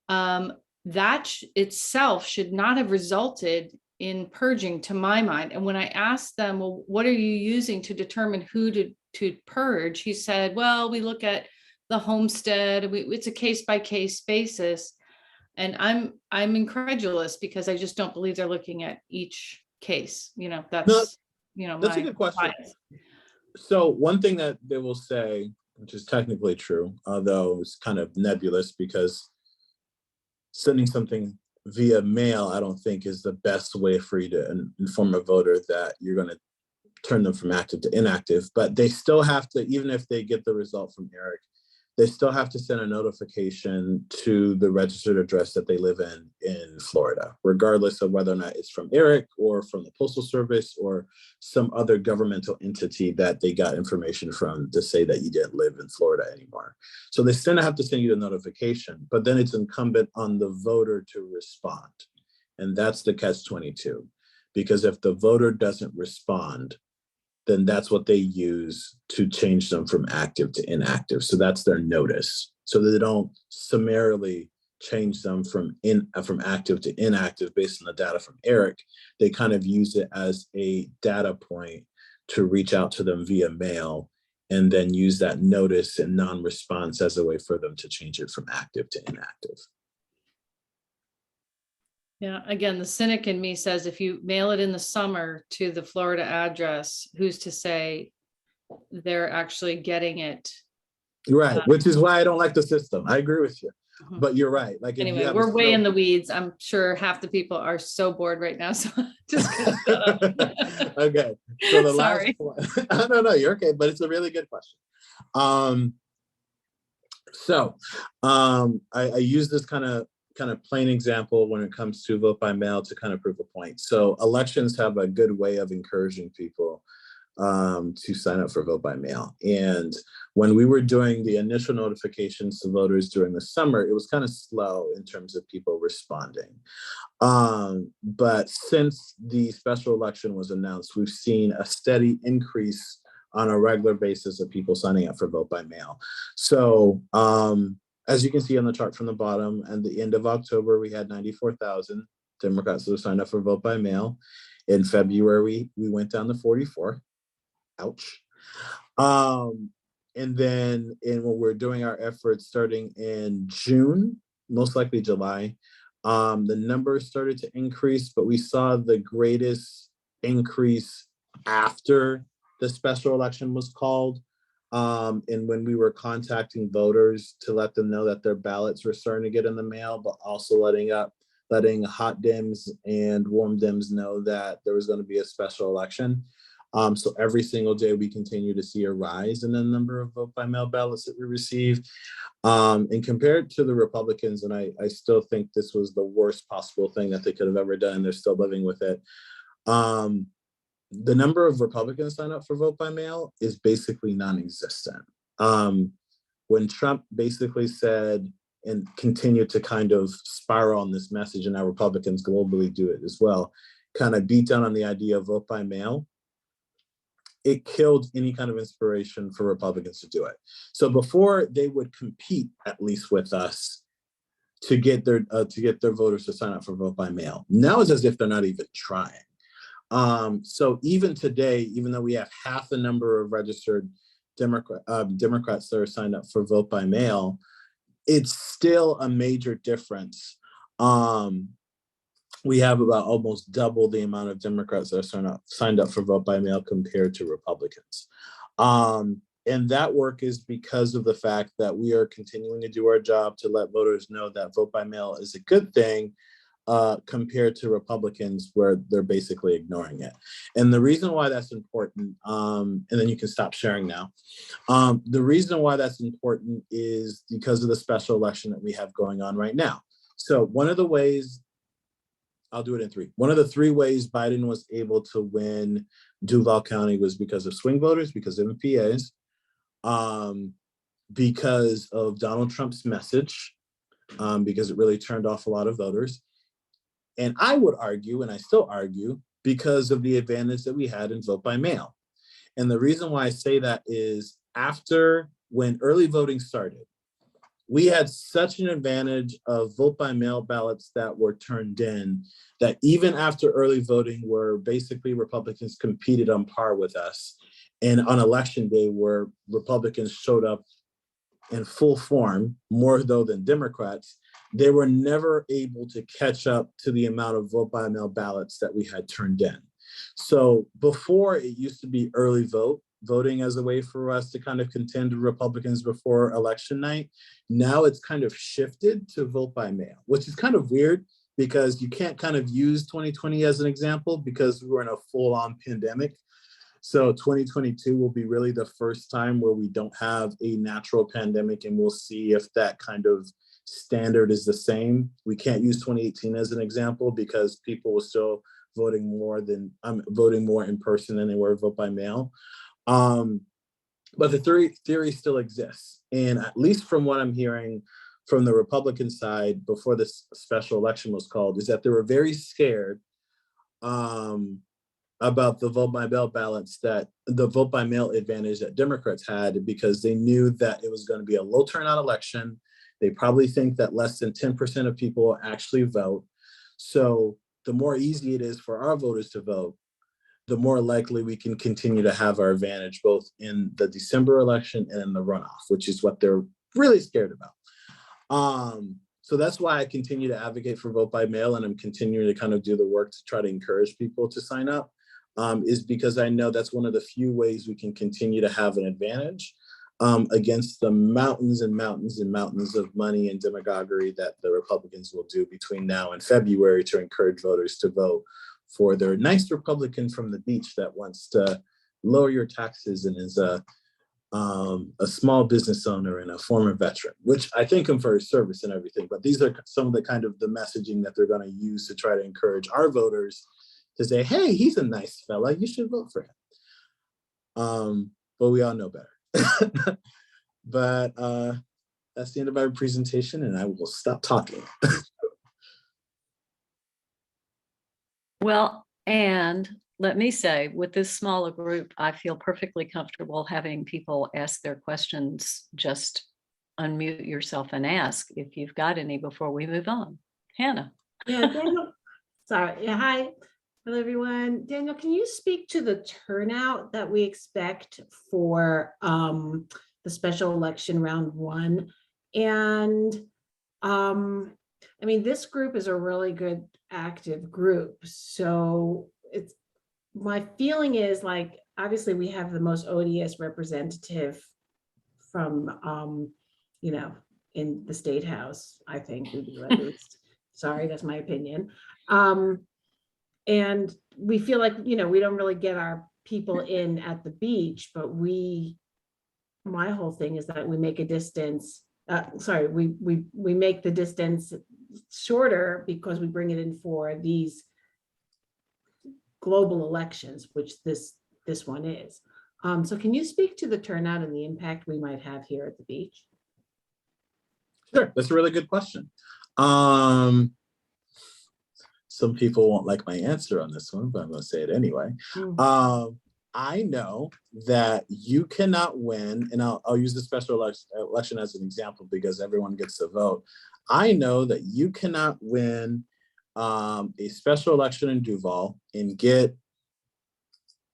that itself should not have resulted in purging, to my mind. And when I asked them, well, what are you using to determine who to purge? He said, well, we look at the homestead. It's a case by case basis. And I'm incredulous because I just don't believe they're looking at each case. That's That's a good question. bias. So one thing that they will say, which is technically true, although it's kind of nebulous, because sending something via mail, I don't think is the best way for you to inform a voter that you're going to turn them from active to inactive. But they still have to, even if they get the result from ERIC, they still have to send a notification to the registered address that they live in Florida, regardless of whether or not it's from ERIC or from the Postal Service or some other governmental entity that they got information from to say that you didn't live in Florida anymore. So they still have to send you the notification, but then it's incumbent on the voter to respond. And that's the catch-22, because if the voter doesn't respond, then that's what they use to change them from active to inactive. So that's their notice. So that they don't summarily change them from active to inactive based on the data from ERIC. They kind of use it as a data point to reach out to them via mail, and then use that notice and non-response as a way for them to change it from active to inactive. Yeah, again, the cynic in me says if you mail it in the summer to the Florida address, who's to say they're actually getting it? Right, which is why I don't like the system. I agree with you, but you're right. Like, anyway, we're way in the weeds. I'm sure half the people are so bored right now. So just okay. So the Sorry. last one, no, you're okay, but it's a really good question. I use this kind of plain example when it comes to vote by mail to kind of prove a point. So elections have a good way of encouraging people to sign up for vote by mail. And when we were doing the initial notifications to voters during the summer, it was kind of slow in terms of people responding. But since the special election was announced, we've seen a steady increase on a regular basis of people signing up for vote by mail. So as you can see on the chart from the bottom, at the end of October, we had 94,000 Democrats who signed up for vote by mail. In February, we went down to 44. Ouch. And then when we're doing our efforts starting in June, most likely July, the numbers started to increase, but we saw the greatest increase after the special election was called. And when we were contacting voters to let them know that their ballots were starting to get in the mail, but also letting hot Dems and warm Dems know that there was going to be a special election. So every single day we continue to see a rise in the number of vote by mail ballots that we receive. And compared to the Republicans, and I still think this was the worst possible thing that they could have ever done. They're still living with it. The number of Republicans sign up for vote by mail is basically non-existent. When Trump basically said and continued to kind of spiral on this message, and now Republicans globally do it as well, kind of beat down on the idea of vote by mail, it killed any kind of inspiration for Republicans to do it. So before they would compete, at least with us, to get their voters to sign up for vote by mail. Now it's as if they're not even trying. So even today, even though we have half the number of registered Democrats that are signed up for vote by mail, it's still a major difference. We have about almost double the amount of Democrats that are signed up for vote by mail compared to Republicans. And that work is because of the fact that we are continuing to do our job to let voters know that vote by mail is a good thing, compared to Republicans where they're basically ignoring it. And the reason why that's important, and then you can stop sharing now. The reason why that's important is because of the special election that we have going on right now. So one of the ways, I'll do it in three. One of the three ways Biden was able to win Duval County was because of swing voters, because of MPAs, because of Donald Trump's message, because it really turned off a lot of voters. And I would argue, and I still argue, because of the advantage that we had in vote by mail. And the reason why I say that is after when early voting started, we had such an advantage of vote by mail ballots that were turned in that even after early voting, where basically Republicans competed on par with us. And on election day, where Republicans showed up in full form, more though than Democrats, they were never able to catch up to the amount of vote by mail ballots that we had turned in. So before, it used to be early voting as a way for us to kind of contend with Republicans before election night. Now it's kind of shifted to vote by mail, which is kind of weird because you can't kind of use 2020 as an example because we're in a full-on pandemic. So 2022 will be really the first time where we don't have a natural pandemic, and we'll see if that kind of standard is the same. We can't use 2018 as an example because people were still voting more in person than they were vote by mail. But the theory still exists. And at least from what I'm hearing from the Republican side before this special election was called, is that they were very scared about the vote by mail ballots, that the vote by mail advantage that Democrats had, because they knew that it was going to be a low turnout election. They probably think that less than 10% of people will actually vote. So the more easy it is for our voters to vote, the more likely we can continue to have our advantage both in the December election and in the runoff, which is what they're really scared about. So that's why I continue to advocate for vote by mail, and I'm continuing to kind of do the work to try to encourage people to sign up, is because I know that's one of the few ways we can continue to have an advantage against the mountains and mountains and mountains of money and demagoguery that the Republicans will do between now and February to encourage voters to vote for their nice Republican from the beach that wants to lower your taxes and is a small business owner and a former veteran, which I thank him for his service and everything. But these are some of the kind of the messaging that they're going to use to try to encourage our voters to say, hey, he's a nice fella, you should vote for him. But we all know better. But that's the end of my presentation, and I will stop talking. Well, and let me say, with this smaller group, I feel perfectly comfortable having people ask their questions. Just unmute yourself and ask if you've got any before we move on. Hannah. Yeah, Daniel. Sorry. Yeah, hi. Hello, everyone. Daniel, can you speak to the turnout that we expect for the special election round 1? And I mean, this group is a really good active group. So it's, my feeling is like, obviously we have the most odious representative from, you know, in the State House, I think we do at least. Sorry, that's my opinion. And we feel like, you know, we don't really get our people in at the beach, but my whole thing is that we make a distance, we make the distance shorter because we bring it in for these global elections, which this one is. So can you speak to the turnout and the impact we might have here at the beach? Sure, that's a really good question. Some people won't like my answer on this one, but I'm going to say it anyway. I know that you cannot win, and I'll use the special election as an example because everyone gets to vote. I know that you cannot win a special election in Duval and get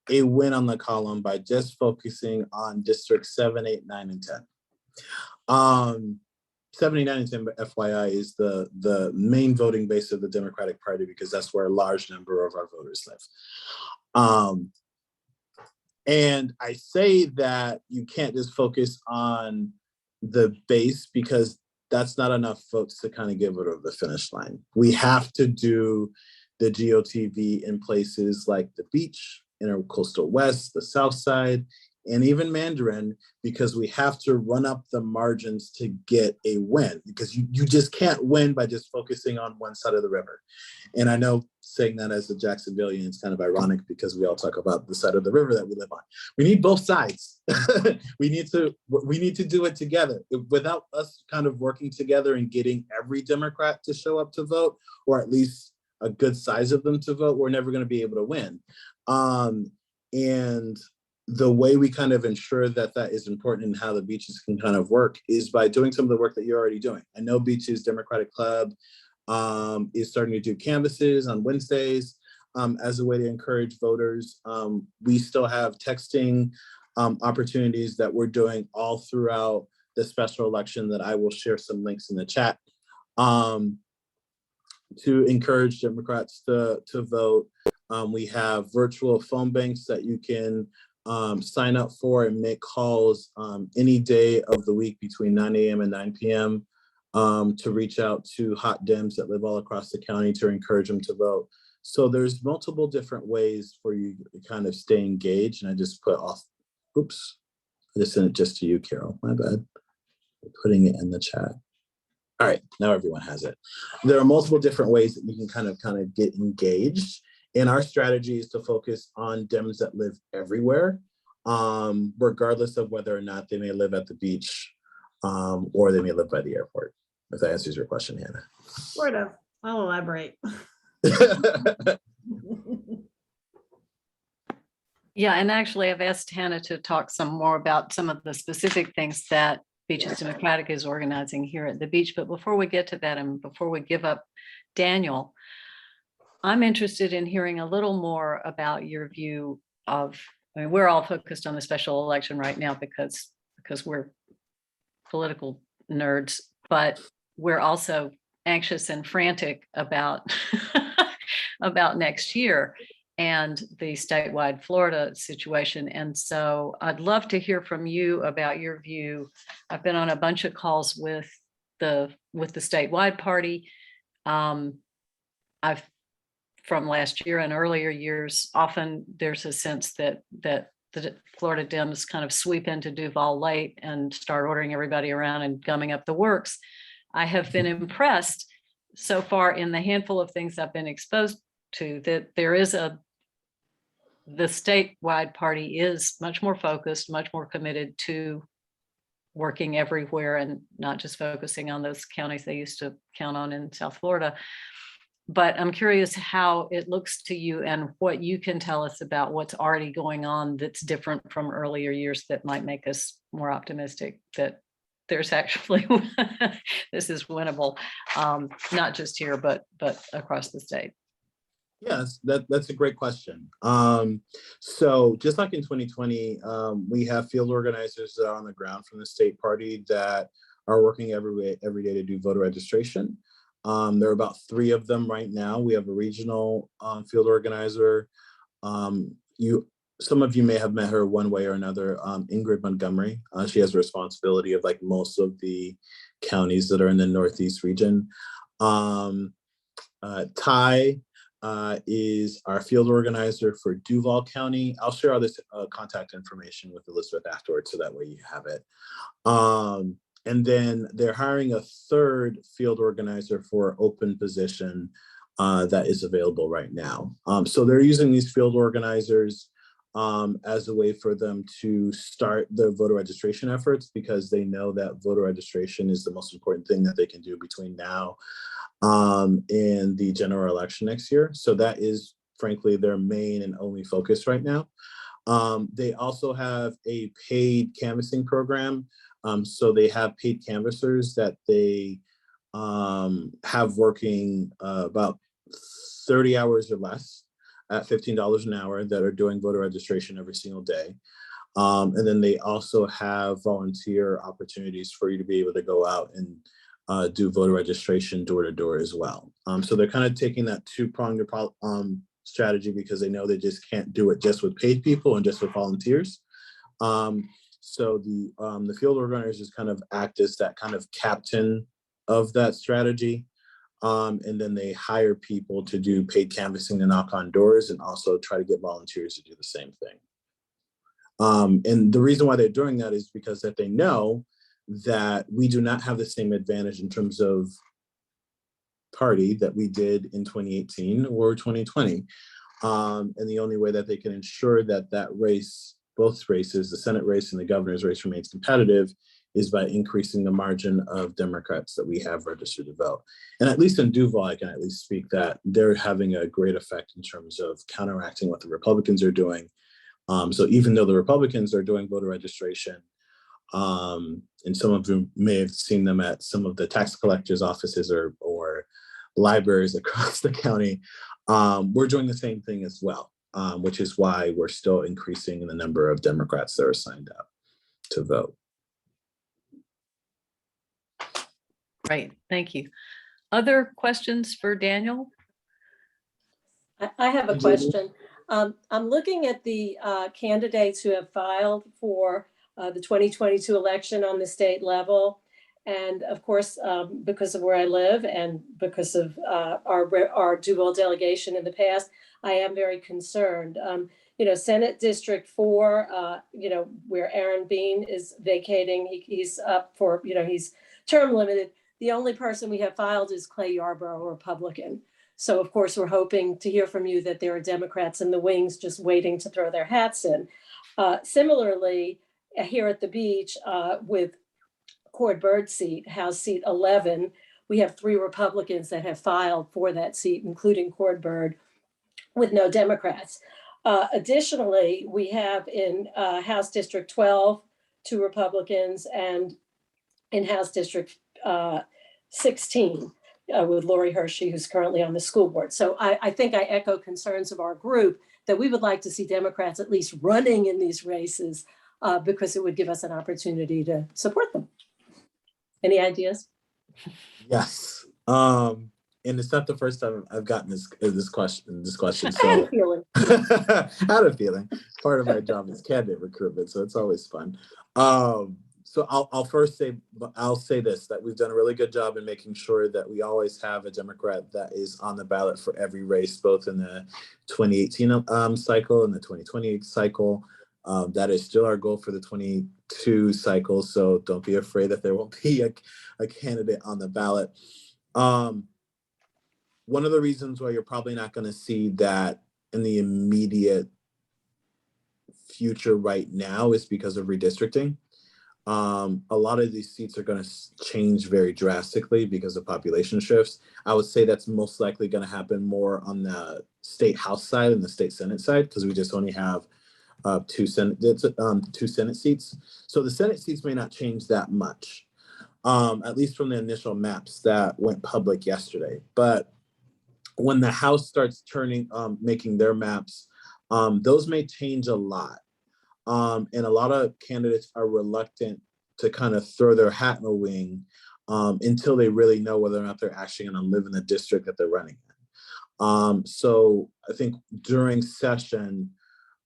a win on the column by just focusing on districts 7, 8, 9, and 10. 79 and 10, FYI, is the main voting base of the Democratic Party because that's where a large number of our voters live. And I say that you can't just focus on the base because that's not enough votes to kind of get it over the finish line. We have to do the GOTV in places like the beach, Intercoastal West, the South Side, and even Mandarin, because we have to run up the margins to get a win, because you just can't win by just focusing on one side of the river. And I know saying that as a Jacksonvillian, it's kind of ironic because we all talk about the side of the river that we live on. We need both sides. we need to do it together. Without us kind of working together and getting every Democrat to show up to vote, or at least a good size of them to vote, we're never going to be able to win. And the way we kind of ensure that that is important and how the beaches can kind of work is by doing some of the work that you're already doing. I know Beaches Democratic Club is starting to do canvases on Wednesdays as a way to encourage voters. We still have texting opportunities that we're doing all throughout the special election that I will share some links in the chat to encourage Democrats to vote. We have virtual phone banks that you can sign up for and make calls any day of the week between 9 a.m. and 9 p.m. To reach out to hot Dems that live all across the county to encourage them to vote. So there's multiple different ways for you to kind of stay engaged. And I just put off, oops, I just sent it just to you, Carol, my bad. Putting it in the chat. All right, now everyone has it. There are multiple different ways that you can kind of get engaged. And our strategy is to focus on Dems that live everywhere, regardless of whether or not they may live at the beach or they may live by the airport, if that answers your question, Hannah. Sort of. I'll elaborate. Yeah, and actually I've asked Hannah to talk some more about some of the specific things that Beaches Democratic is organizing here at the beach. But before we get to that, and before we give up Daniel, I'm interested in hearing a little more about your view of, I mean, we're all focused on the special election right now because we're political nerds, but we're also anxious and frantic about about next year and the statewide Florida situation. And so I'd love to hear from you about your view. I've been on a bunch of calls with the statewide party. I've from last year and earlier years, often there's a sense that the Florida Dems kind of sweep into Duval late and start ordering everybody around and gumming up the works. I have been impressed so far in the handful of things I've been exposed to that there is the statewide party is much more focused, much more committed to working everywhere and not just focusing on those counties they used to count on in South Florida. But I'm curious how it looks to you and what you can tell us about what's already going on that's different from earlier years that might make us more optimistic that there's actually, this is winnable, not just here, but across the state. Yes, that's a great question. So just like in 2020, we have field organizers that are on the ground from the state party that are working every day to do voter registration. There are about 3 of them right now. We have a regional field organizer. Some of you may have met her one way or another, Ingrid Montgomery. She has a responsibility of like most of the counties that are in the Northeast region. Ty is our field organizer for Duval County. I'll share all this contact information with Elizabeth afterwards, so that way you have it. And then they're hiring a 3rd field organizer for open position that is available right now. So they're using these field organizers as a way for them to start their voter registration efforts, because they know that voter registration is the most important thing that they can do between now and the general election next year. So that is frankly their main and only focus right now. They also have a paid canvassing program. So they have paid canvassers that they have working about 30 hours or less at $15 an hour that are doing voter registration every single day. And then they also have volunteer opportunities for you to be able to go out and do voter registration door to door as well. So they're kind of taking that 2-pronged strategy, because they know they just can't do it just with paid people and just with volunteers. So the field organizers kind of act as that kind of captain of that strategy. And then they hire people to do paid canvassing to knock on doors and also try to get volunteers to do the same thing. And the reason why they're doing that is because that they know that we do not have the same advantage in terms of party that we did in 2018 or 2020. And the only way that they can ensure that that race, both races, the Senate race and the governor's race, remains competitive is by increasing the margin of Democrats that we have registered to vote. And at least in Duval, I can at least speak that they're having a great effect in terms of counteracting what the Republicans are doing So even though the Republicans are doing voter registration, and some of you may have seen them at some of the tax collectors' offices or libraries across the county, we're doing the same thing as well, which is why we're still increasing the number of Democrats that are signed up to vote. Great, thank you. Other questions for Daniel? I have a question. I'm looking at the candidates who have filed for the 2022 election on the state level. And of course, because of where I live and because of our Duval delegation in the past, I am very concerned. Senate District 4, where Aaron Bean is vacating, he's up for, he's term limited. The only person we have filed is Clay Yarborough, a Republican. So of course, we're hoping to hear from you that there are Democrats in the wings just waiting to throw their hats in. Similarly, here at the beach with Cord Bird seat, House seat 11, we have 3 Republicans that have filed for that seat, including Cord Bird, with no Democrats. Additionally, we have in House District 12, 2 Republicans, and in House District 16, with Lori Hershey, who's currently on the school board. So I think I echo concerns of our group that we would like to see Democrats at least running in these races because it would give us an opportunity to support them. Any ideas? Yes. And it's not the first time I've gotten this question. So I had a feeling. I had a feeling. Part of my job is candidate recruitment, so it's always fun. So I'll say this, that we've done a really good job in making sure that we always have a Democrat that is on the ballot for every race, both in the 2018 cycle and the 2020 cycle. That is still our goal for the 22 cycle. So don't be afraid that there won't be a candidate on the ballot. One of the reasons why you're probably not going to see that in the immediate future right now is because of redistricting. A lot of these seats are going to change very drastically because of population shifts. I would say that's most likely going to happen more on the state House side and the state Senate side, because we just only have 2 Senate seats. So the Senate seats may not change that much, at least from the initial maps that went public yesterday. But when the House starts making their maps, those may change a lot. And a lot of candidates are reluctant to kind of throw their hat in the ring until they really know whether or not they're actually going to live in the district that they're running in. So I think during session,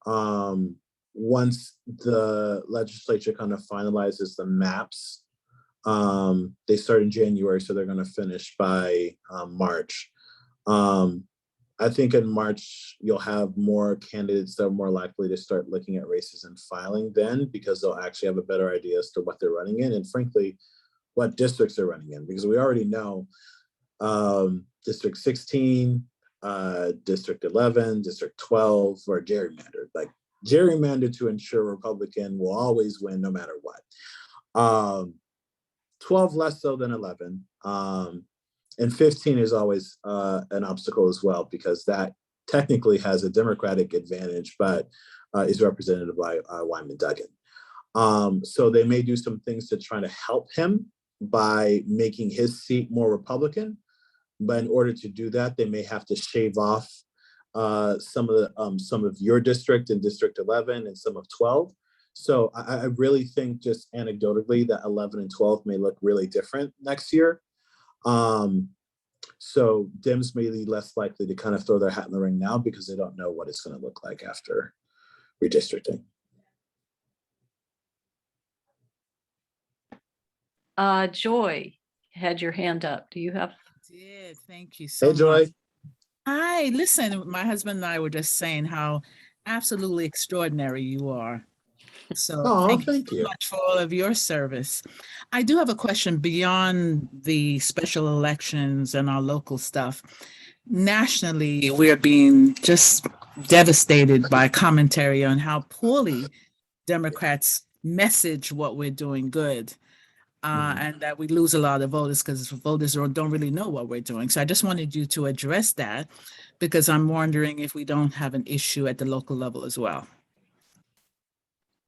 once the legislature kind of finalizes the maps, they start in January, so they're going to finish by March. I think in March, you'll have more candidates that are more likely to start looking at races and filing then, because they'll actually have a better idea as to what they're running in, and frankly, what districts they're running in, because we already know District 16, District 11, District 12 are gerrymandered. Like gerrymandered to ensure Republican will always win no matter what. 12 less so than 11. And 15 is always an obstacle as well, because that technically has a Democratic advantage, but is represented by Wyman Duggan. So they may do some things to try to help him by making his seat more Republican. But in order to do that, they may have to shave off some of your district in District 11 and some of 12. So I really think, just anecdotally, that 11 and 12 may look really different next year. So Dems may be less likely to kind of throw their hat in the ring now, because they don't know what it's going to look like after redistricting. Joy had your hand up. Do you have? I did. Thank you so Hey, Joy. much. Hi, listen, my husband and I were just saying how absolutely extraordinary you are. So thank you so much for all of your service. I do have a question beyond the special elections and our local stuff. Nationally, we're being just devastated by commentary on how poorly Democrats message what we're doing good. And that we lose a lot of voters because voters don't really know what we're doing. So I just wanted you to address that, because I'm wondering if we don't have an issue at the local level as well.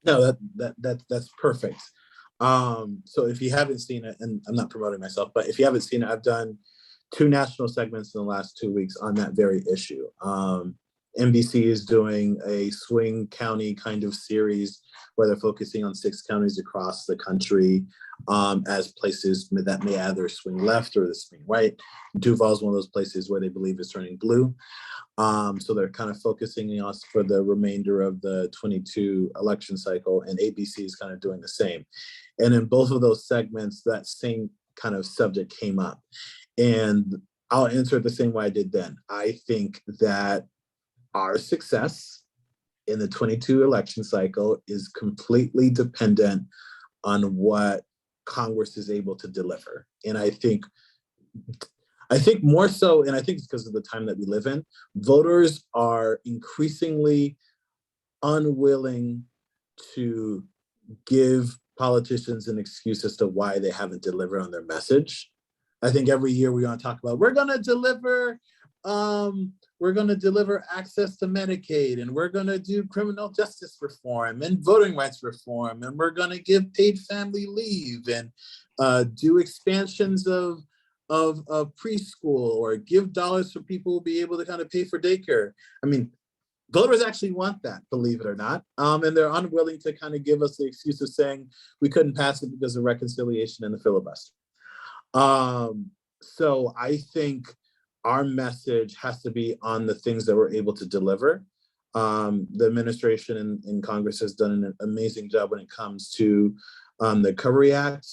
No, that's perfect. So if you haven't seen it, and I'm not promoting myself, but if you haven't seen it, I've done 2 national segments in the last 2 weeks on that very issue. NBC is doing a swing county kind of series where they're focusing on 6 counties across the country as places that may either swing left or swing right. Duval is one of those places where they believe is turning blue. So they're kind of focusing on us for the remainder of the 22 election cycle, and ABC is kind of doing the same. And in both of those segments, that same kind of subject came up. And I'll answer it the same way I did then. I think that our success in the 22 election cycle is completely dependent on what Congress is able to deliver. And I think more so, and I think it's because of the time that we live in, voters are increasingly unwilling to give politicians an excuse as to why they haven't delivered on their message. I think every year we're going to talk about, we're going to deliver access to Medicaid, and we're going to do criminal justice reform and voting rights reform, and we're going to give paid family leave and do expansions of preschool, or give dollars for people who will be able to kind of pay for daycare. I mean, voters actually want that, believe it or not. And they're unwilling to kind of give us the excuse of saying we couldn't pass it because of reconciliation and the filibuster. So I think our message has to be on the things that we're able to deliver. The administration in Congress has done an amazing job when it comes to the Recovery Act,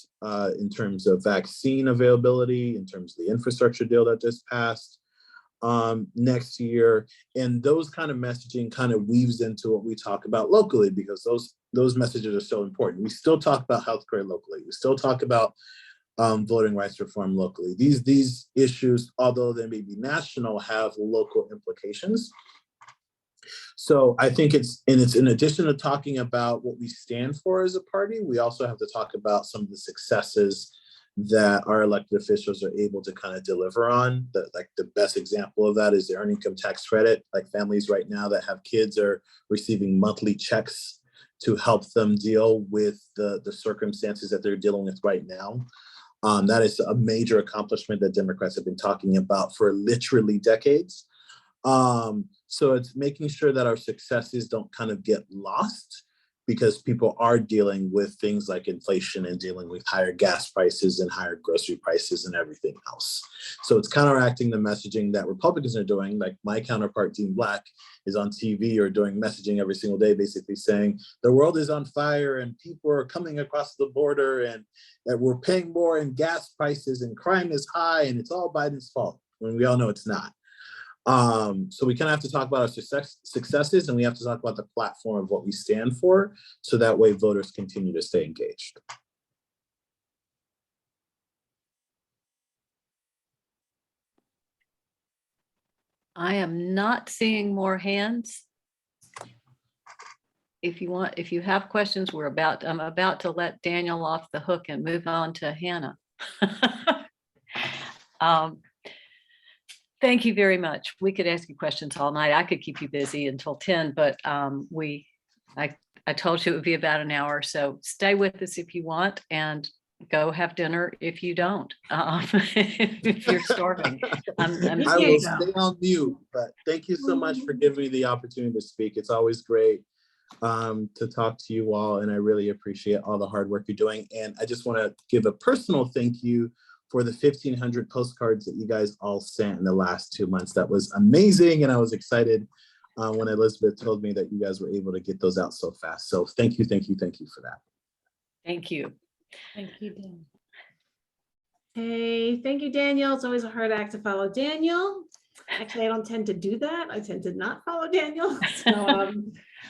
in terms of vaccine availability, in terms of the infrastructure deal that just passed next year. And those kind of messaging kind of weaves into what we talk about locally, because those messages are so important. We still talk about healthcare locally. We still talk about voting rights reform locally. These issues, although they may be national, have local implications. So I think it's in addition to talking about what we stand for as a party, we also have to talk about some of the successes that our elected officials are able to kind of deliver on. The best example of that is the earned income tax credit. Like, families right now that have kids are receiving monthly checks to help them deal with the circumstances that they're dealing with right now. That is a major accomplishment that Democrats have been talking about for literally decades. So it's making sure that our successes don't kind of get lost, because people are dealing with things like inflation and dealing with higher gas prices and higher grocery prices and everything else. So it's counteracting the messaging that Republicans are doing. Like, my counterpart, Dean Black, is on TV or doing messaging every single day, basically saying the world is on fire and people are coming across the border and that we're paying more in gas prices and crime is high and it's all Biden's fault, when we all know it's not. So we kind of have to talk about our successes, and we have to talk about the platform of what we stand for, so that way voters continue to stay engaged. I am not seeing more hands. If you have questions, I'm about to let Daniel off the hook and move on to Hannah. Thank you very much. We could ask you questions all night. I could keep you busy until 10, but I told you it would be about an hour. So stay with us if you want, and go have dinner if you don't, if you're starving. I will stay on mute, but thank you so much for giving me the opportunity to speak. It's always great to talk to you all, and I really appreciate all the hard work you're doing. And I just want to give a personal thank you for the 1,500 postcards that you guys all sent in the last 2 months. That was amazing, and I was excited when Elizabeth told me that you guys were able to get those out so fast. So thank you for that. Thank you. Thank you, Dan. Hey, thank you, Daniel. It's always a hard act to follow Daniel. Actually, I don't tend to do that. I tend to not follow Daniel. So,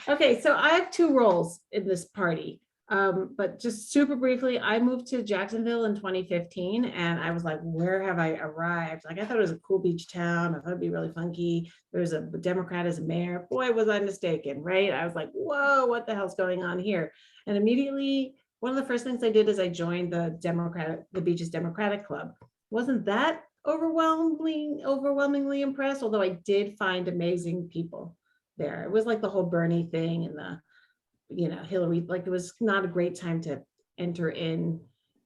okay, so I have 2 roles in this party. But just super briefly, I moved to Jacksonville in 2015, and I was like, where have I arrived? Like, I thought it was a cool beach town. I thought it'd be really funky. There was a Democrat as a mayor. Boy, was I mistaken, right? I was like, whoa, what the hell's going on here? And immediately, one of the first things I did is I joined the Beaches Democratic Club. Wasn't that overwhelmingly impressed, although I did find amazing people there. It was like the whole Bernie thing and the you know, Hillary, like it was not a great time to enter in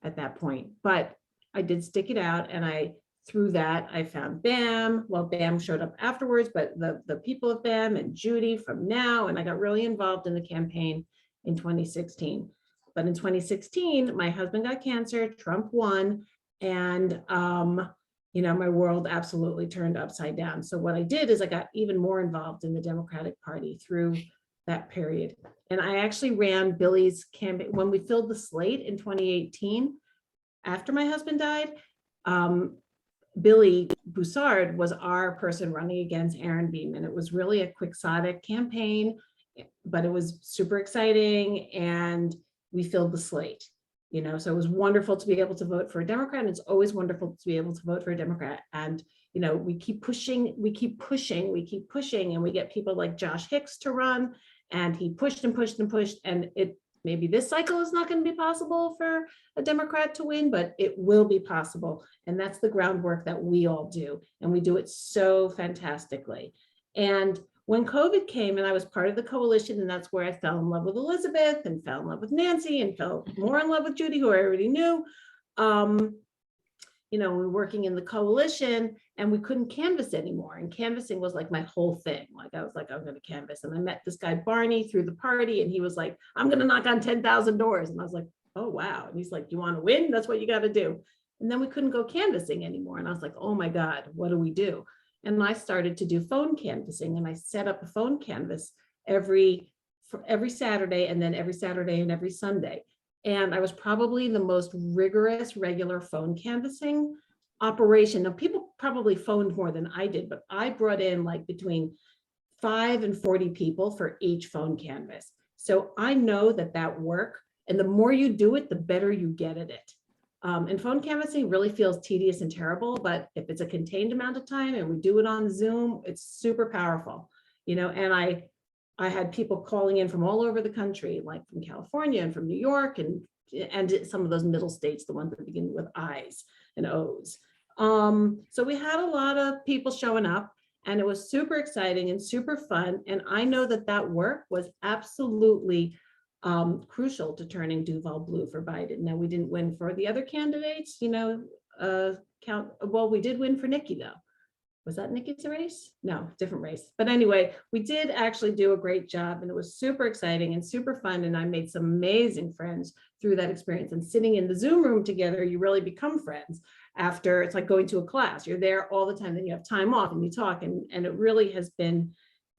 at that point, but I did stick it out, and through that, I found BAM. Well, BAM showed up afterwards, but the people of BAM and Judy from Now, and I got really involved in the campaign in 2016. But in 2016, my husband got cancer, Trump won, and you know, my world absolutely turned upside down. So what I did is I got even more involved in the Democratic Party through that period. And I actually ran Billy's campaign when we filled the slate in 2018, after my husband died. Billy Boussard was our person running against Aaron Beam, and it was really a quixotic campaign, but it was super exciting, and we filled the slate, you know, so it was wonderful to be able to vote for a Democrat, and it's always wonderful to be able to vote for a Democrat. And, you know, we keep pushing, and we get people like Josh Hicks to run, and he pushed and pushed and pushed, and maybe this cycle is not going to be possible for a Democrat to win, but it will be possible. And that's the groundwork that we all do. And we do it so fantastically. And when COVID came and I was part of the coalition, and that's where I fell in love with Elizabeth and fell in love with Nancy and fell more in love with Judy, who I already knew. You know, we were working in the coalition and we couldn't canvass anymore. And canvassing was like my whole thing. Like I was like, I'm going to canvass. And I met this guy, Barney, through the party. And he was like, I'm going to knock on 10,000 doors. And I was like, oh, wow. And he's like, you want to win? That's what you got to do. And then we couldn't go canvassing anymore. And I was like, oh my God, what do we do? And I started to do phone canvassing. And I set up a phone canvass every Saturday, and then every Saturday and every Sunday. And I was probably the most rigorous regular phone canvassing operation. Now, people probably phoned more than I did, but I brought in like between 5 and 40 people for each phone canvass. So I know that work, and the more you do it, the better you get at it. And phone canvassing really feels tedious and terrible, but if it's a contained amount of time and we do it on Zoom, it's super powerful, you know. And I had people calling in from all over the country, like from California and from New York, and some of those middle states, the ones that begin with I's and O's. So we had a lot of people showing up, and it was super exciting and super fun. And I know that work was absolutely crucial to turning Duval blue for Biden. Now, we didn't win for the other candidates, you know, well, we did win for Nikki though. Was that Nikki's race? No, different race. But anyway, we did actually do a great job, and it was super exciting and super fun. And I made some amazing friends through that experience. And sitting in the Zoom room together, you really become friends after. It's like going to a class. You're there all the time, then you have time off and you talk, and it really has been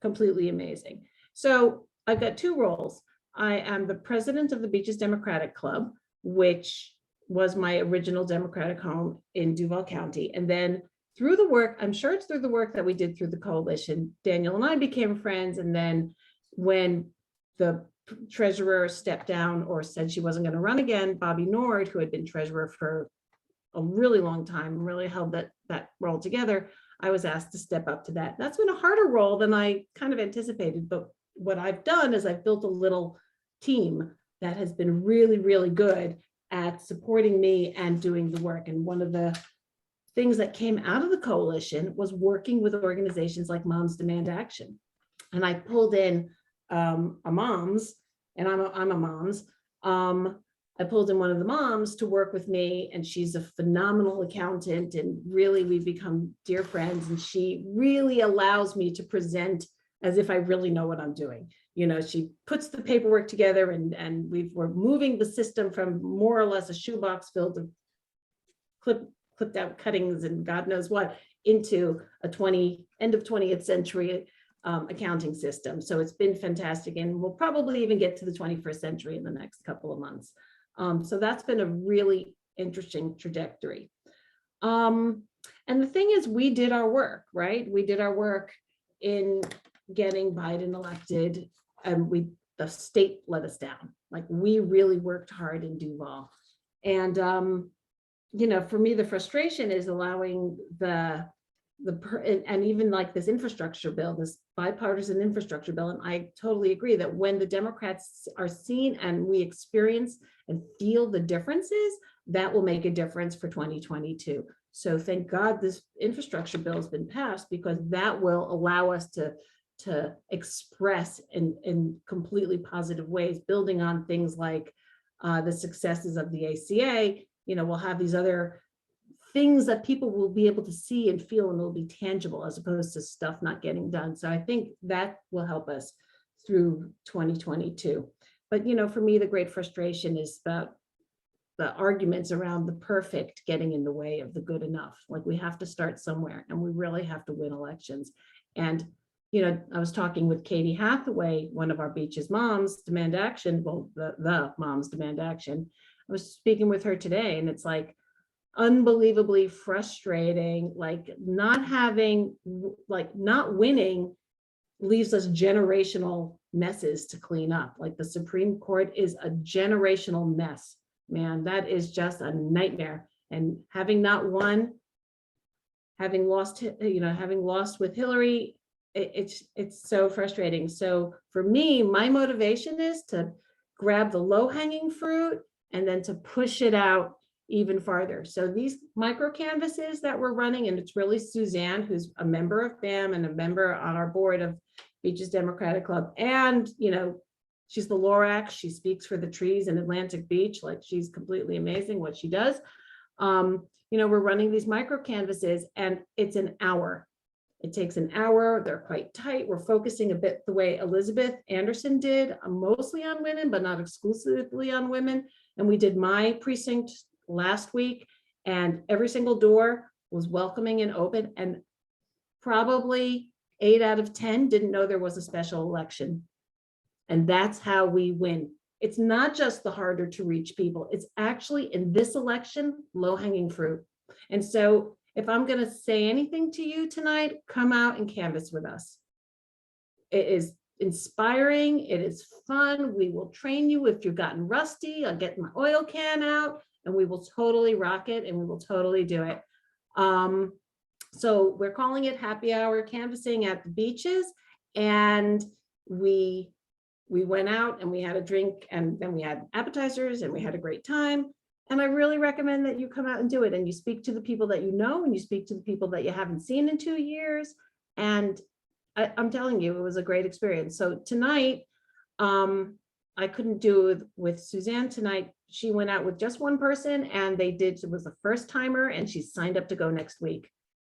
completely amazing. So I've got 2 roles. I am the president of the Beaches Democratic Club, which was my original Democratic home in Duval County. And then through the work, I'm sure it's through the work that we did through the coalition, Daniel and I became friends. And then when the treasurer stepped down or said she wasn't going to run again, Bobby Nord, who had been treasurer for a really long time, really held that role together, I was asked to step up to that. That's been a harder role than I kind of anticipated. But what I've done is I've built a little team that has been really, really good at supporting me and doing the work. And one of the things that came out of the coalition was working with organizations like Moms Demand Action. And I pulled in a moms, and I'm a moms. I pulled in one of the moms to work with me, and she's a phenomenal accountant, and really we've become dear friends. And she really allows me to present as if I really know what I'm doing. You know, she puts the paperwork together, and we're moving the system from more or less a shoebox filled of clipped out cuttings and God knows what into a end of 20th century accounting system. So it's been fantastic, and we'll probably even get to the 21st century in the next couple of months. So that's been a really interesting trajectory. And the thing is, we did our work, right? We did our work in getting Biden elected, and the state let us down. Like, we really worked hard in Duval. And you know, for me, the frustration is allowing and even like this infrastructure bill, this bipartisan infrastructure bill. And I totally agree that when the Democrats are seen and we experience and feel the differences, that will make a difference for 2022. So thank God this infrastructure bill has been passed, because that will allow us to to express in completely positive ways, building on things like the successes of the ACA. You know, we'll have these other things that people will be able to see and feel, and it'll be tangible as opposed to stuff not getting done. So I think that will help us through 2022. But, you know, for me, the great frustration is about the arguments around the perfect getting in the way of the good enough. Like, we have to start somewhere, and we really have to win elections. And, you know, I was talking with Katie Hathaway, one of our beach's moms, Demand Action, well, the moms Demand Action. I was speaking with her today, and it's like unbelievably frustrating, like not having, like not winning leaves us generational messes to clean up. Like, the Supreme Court is a generational mess, man. That is just a nightmare. And having not won, having lost, you know, having lost with Hillary, it's so frustrating. So for me, my motivation is to grab the low-hanging fruit and then to push it out even farther. So these micro canvases that we're running, and it's really Suzanne, who's a member of BAM and a member on our board of Beaches Democratic Club. And, you know, she's the Lorax. She speaks for the trees in Atlantic Beach. Like, she's completely amazing what she does. You know, we're running these micro canvases, and it's an hour. It takes an hour. They're quite tight. We're focusing a bit the way Elizabeth Anderson did, mostly on women, but not exclusively on women. And we did my precinct last week, and every single door was welcoming and open, and probably 8 out of 10 didn't know there was a special election. And that's how we win. It's not just the harder to reach people. It's actually, in this election, low-hanging fruit. And so if I'm going to say anything to you tonight, come out and canvass with us. It is inspiring. It is fun. We will train you. If you've gotten rusty, I'll get my oil can out, and we will totally rock it, and we will totally do it. So we're calling it Happy Hour Canvassing at the Beaches. And we went out and we had a drink, and then we had appetizers, and we had a great time. And I really recommend that you come out and do it, and you speak to the people that you know, and you speak to the people that you haven't seen in 2 years. And I'm telling you, it was a great experience. So tonight, I couldn't do it with Suzanne tonight. She went out with just one person, and it was a first timer, and she signed up to go next week.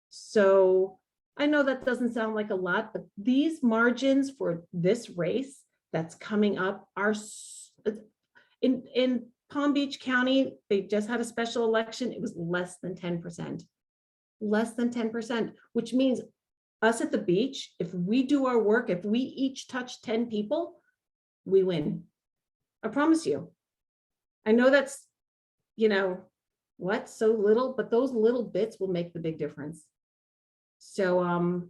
So I know that doesn't sound like a lot, but these margins for this race that's coming up are in Palm Beach County. They just had a special election. It was less than 10%, less than 10%, which means us at the beach, if we do our work, if we each touch 10 people, we win. I promise you. I know that's, you know, what, so little, but those little bits will make the big difference. So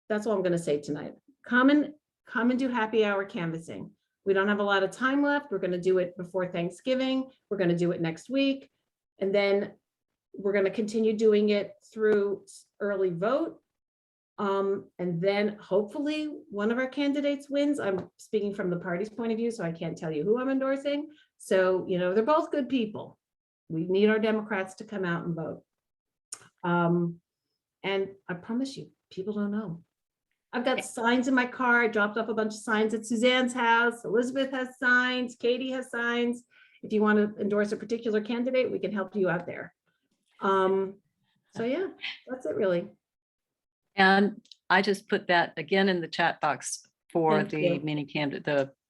that's all I'm going to say tonight. Come and do happy hour canvassing. We don't have a lot of time left. We're going to do it before Thanksgiving. We're going to do it next week. And then we're going to continue doing it through early vote. And then hopefully one of our candidates wins. I'm speaking from the party's point of view, so I can't tell you who I'm endorsing. So, you know, they're both good people. We need our Democrats to come out and vote. And I promise you, people don't know. I've got signs in my car. I dropped off a bunch of signs at Suzanne's house. Elizabeth has signs. Katie has signs. If you want to endorse a particular candidate, we can help you out there. So yeah, that's it really. And I just put that again in the chat box for Thank the you. mini canvas,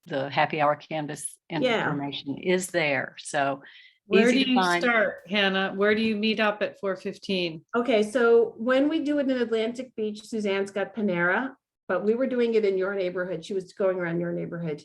the happy hour canvas information is there. So Where easy do to you find. start, Hannah? Where do you meet up at 4:15? Okay, so when we do it in Atlantic Beach, Suzanne's got Panera, but we were doing it in your neighborhood. She was going around your neighborhood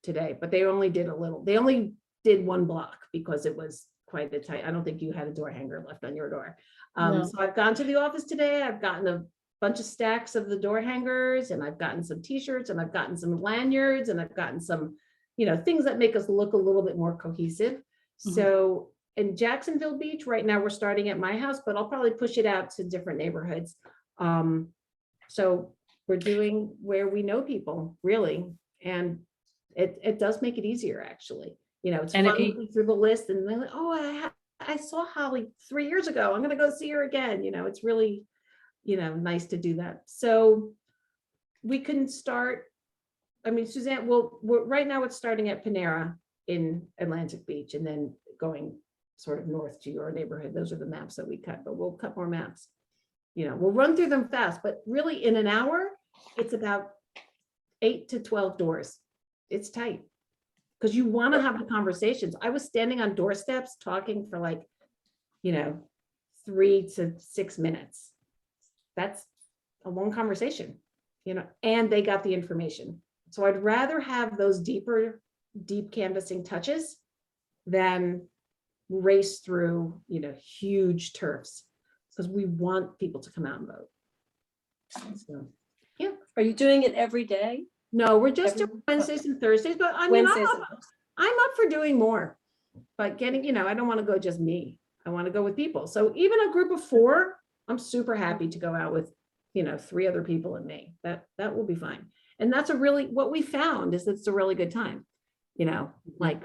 today, but they only did they only did 1 block because it was quite a tight. I don't think you had a door hanger left on your door. No. So I've gone to the office today. I've gotten a bunch of stacks of the door hangers, and I've gotten some t-shirts, and I've gotten some lanyards, and I've gotten some, you know, things that make us look a little bit more cohesive. Mhm. So in Jacksonville Beach, right now we're starting at my house, but I'll probably push it out to different neighborhoods. So we're doing where we know people, really. And it does make it easier, actually. You know, it's And fun if you- looking through the list and then, oh, I saw Holly 3 years ago. I'm going to go see her again. You know, it's really, you know, nice to do that. So we can start, I mean, Suzanne, right now it's starting at Panera in Atlantic Beach and then going sort of north to your neighborhood. Those are the maps that we cut, but we'll cut more maps. You know, we'll run through them fast, but really in an hour, it's about 8 to 12 doors. It's tight because you want to have the conversations. I was standing on doorsteps talking for like, you know, 3 to 6 minutes. That's a long conversation, you know, and they got the information. So I'd rather have those deep canvassing touches than race through, you know, huge turfs, because we want people to come out and vote. So, yeah. Are you doing it every day? No, we're just doing Wednesdays and Thursdays, but I mean, Wednesdays I'm up for doing more, but getting, you know, I don't want to go just me. I want to go with people. So even a group of 4, I'm super happy to go out with, you know, 3 other people and me. That will be fine. And that's what we found is it's a really good time, you know, like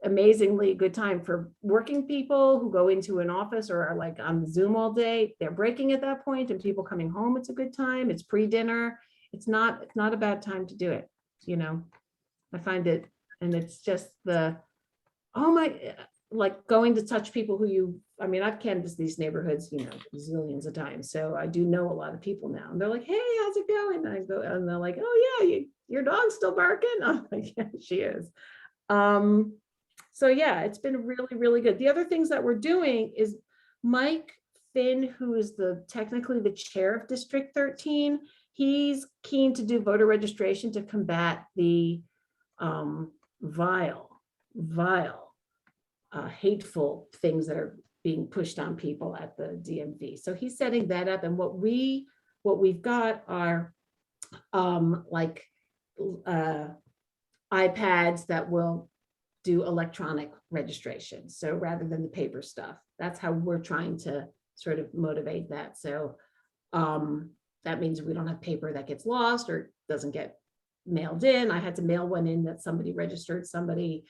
amazingly good time for working people who go into an office or are like on Zoom all day. They're breaking at that point, and people coming home, it's a good time. It's pre-dinner. It's not a bad time to do it. You know, I find it, and it's just like going to touch people who I mean, I've canvassed these neighborhoods, you know, zillions of times. So I do know a lot of people now, and they're like, hey, how's it going? And I go, and they're like, oh yeah, your dog's still barking. I'm like, yeah, she is. So yeah, it's been really, really good. The other things that we're doing is Mike Finn, who is technically the chair of District 13, he's keen to do voter registration to combat the vile, hateful things that are being pushed on people at the DMV. So he's setting that up. And what we've got are like iPads that will do electronic registration. So rather than the paper stuff, that's how we're trying to sort of motivate that. So that means we don't have paper that gets lost or doesn't get mailed in. I had to mail one in that somebody registered somebody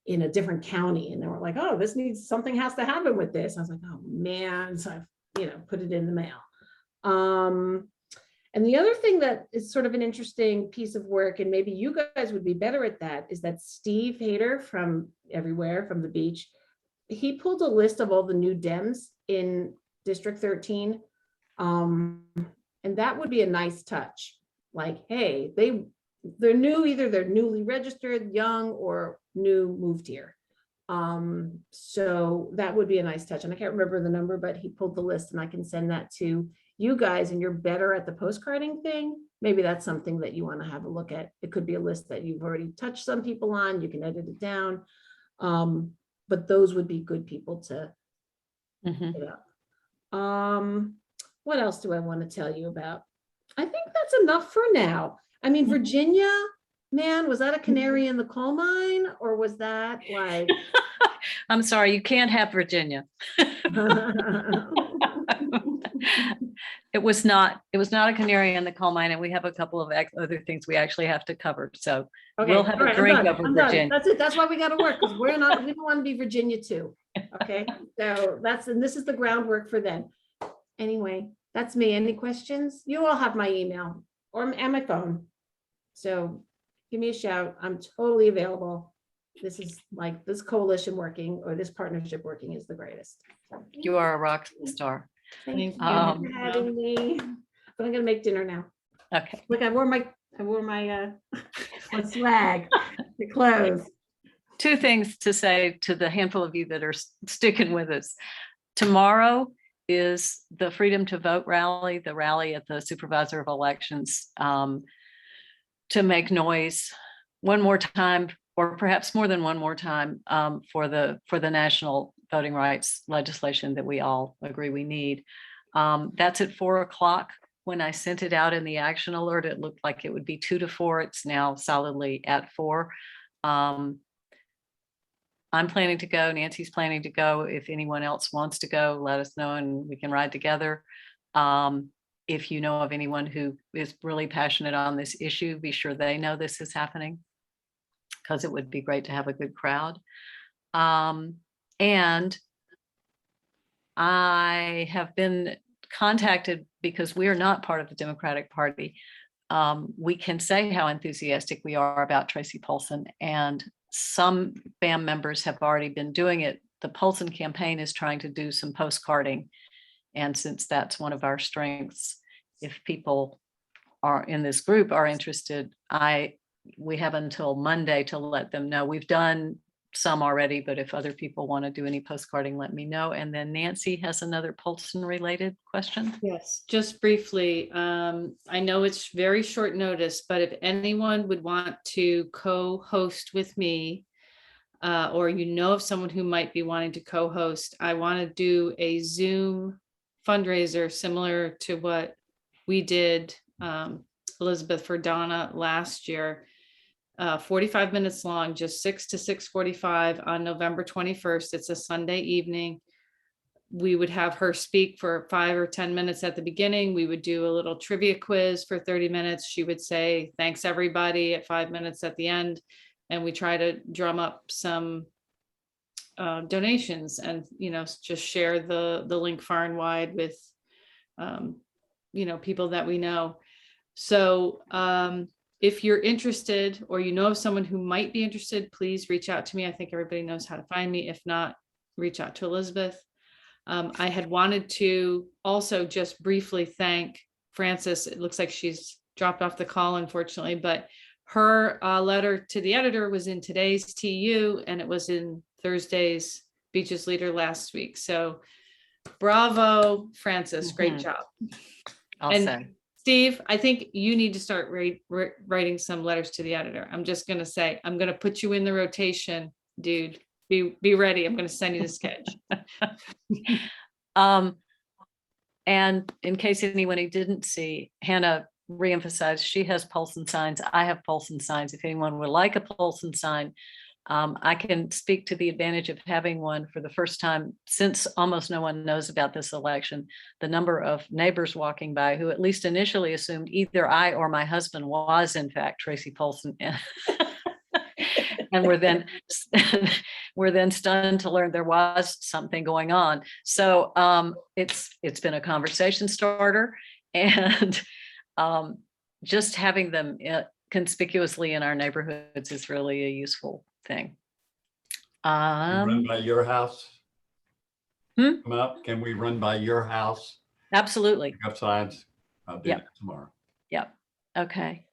in a different county, and they were like, oh, something has to happen with this. I was like, oh man. So I, you know, put it in the mail. And the other thing that is sort of an interesting piece of work, and maybe you guys would be better at that, is that Steve Hayter from everywhere, from the beach, he pulled a list of all the new Dems in District 13. And that would be a nice touch. Like, hey, they're new, either they're newly registered, young, or new, moved here. So that would be a nice touch. And I can't remember the number, but he pulled the list, and I can send that to you guys, and you're better at the postcarding thing. Maybe that's something that you want to have a look at. It could be a list that you've already touched some people on. You can edit it down. But those would be good people to put up. What else do I want to tell you about? I think that's enough for now. I mean, Virginia, man, was that a canary in the coal mine, or was that like? I'm sorry, you can't have Virginia. It was not a canary in the coal mine, and we have a couple of other things we actually have to cover. So Okay, we'll have a drink over Virginia. That's it. That's why we got to work, because we don't want to be Virginia too. Okay, so and this is the groundwork for then. Anyway, that's me. Any questions? You all have my email and my phone. So give me a shout. I'm totally available. This is like this coalition working, or this partnership working, is the greatest. You are a rock star. Thank you for having me. But I'm gonna make dinner now. Okay. Look, I wore my my swag, the clothes. 2 things to say to the handful of you that are sticking with us. Tomorrow is the Freedom to Vote rally, the rally at the Supervisor of Elections, to make noise one more time, or perhaps more than one more time, for the national voting rights legislation that we all agree we need. That's at 4:00. When I sent it out in the action alert, it looked like it would be 2 to 4. It's now solidly at 4. I'm planning to go. Nancy's planning to go. If anyone else wants to go, let us know and we can ride together. If you know of anyone who is really passionate on this issue, be sure they know this is happening, because it would be great to have a good crowd. And I have been contacted, because we are not part of the Democratic Party, we can say how enthusiastic we are about Tracy Polson, and some BAM members have already been doing it. The Polson campaign is trying to do some postcarding. And since that's one of our strengths, if people are in this group are interested, we have until Monday to let them know. We've done some already, but if other people want to do any postcarding, let me know. And then Nancy has another Polson related question. Yes, just briefly. I know it's very short notice, but if anyone would want to co-host with me, or you know of someone who might be wanting to co-host, I want to do a Zoom fundraiser similar to what we did, Elizabeth, for Donna last year. 45 minutes long, just 6 to 6:45 on November 21st. It's a Sunday evening. We would have her speak for 5 or 10 minutes at the beginning. We would do a little trivia quiz for 30 minutes. She would say, thanks everybody at 5 minutes at the end. And we try to drum up some donations and, just share the link far and wide with, people that we know. So if you're interested, or you know of someone who might be interested, please reach out to me. I think everybody knows how to find me. If not, reach out to Elizabeth. I had wanted to also just briefly thank Frances. It looks like she's dropped off the call, unfortunately, but her letter to the editor was in today's TU, and it was in Thursday's Beaches Leader last week. So bravo, Frances, great job. I'll say. Steve, I think you need to start writing some letters to the editor. I'm just going to say, I'm going to put you in the rotation, dude. Be ready. I'm going to send you the sketch. And in case anyone who didn't see, Hannah reemphasized she has Polson signs. I have Polson signs. If anyone would like a Polson sign, I can speak to the advantage of having one for the first time since almost no one knows about this election. The number of neighbors walking by who at least initially assumed either I or my husband was in fact Tracy Polson. And we're then stunned to learn there was something going on. So it's been a conversation starter, and just having them conspicuously in our neighborhoods is really a useful thing. Run by your house? Hmm? Come up, can we run by your house? Absolutely. Pick up signs. I'll do Yep. that tomorrow. Yep. Okay.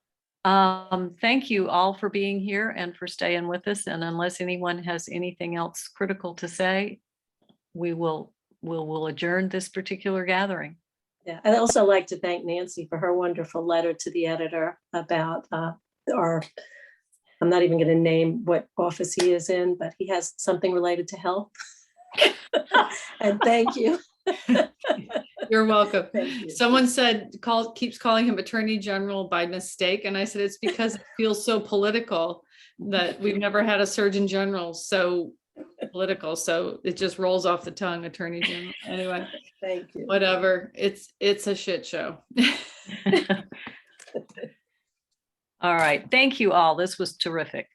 Thank you all for being here and for staying with us. And unless anyone has anything else critical to say, we'll adjourn this particular gathering. Yeah, I'd also like to thank Nancy for her wonderful letter to the editor about I'm not even going to name what office he is in, but he has something related to health. And thank you. You're welcome. Thank you. Someone said keeps calling him Attorney General by mistake. And I said, it's because it feels so political that we've never had a Surgeon General so political. So it just rolls off the tongue, Attorney General. Anyway, Thank you. whatever. It's a shit show. All right. Thank you all. This was terrific.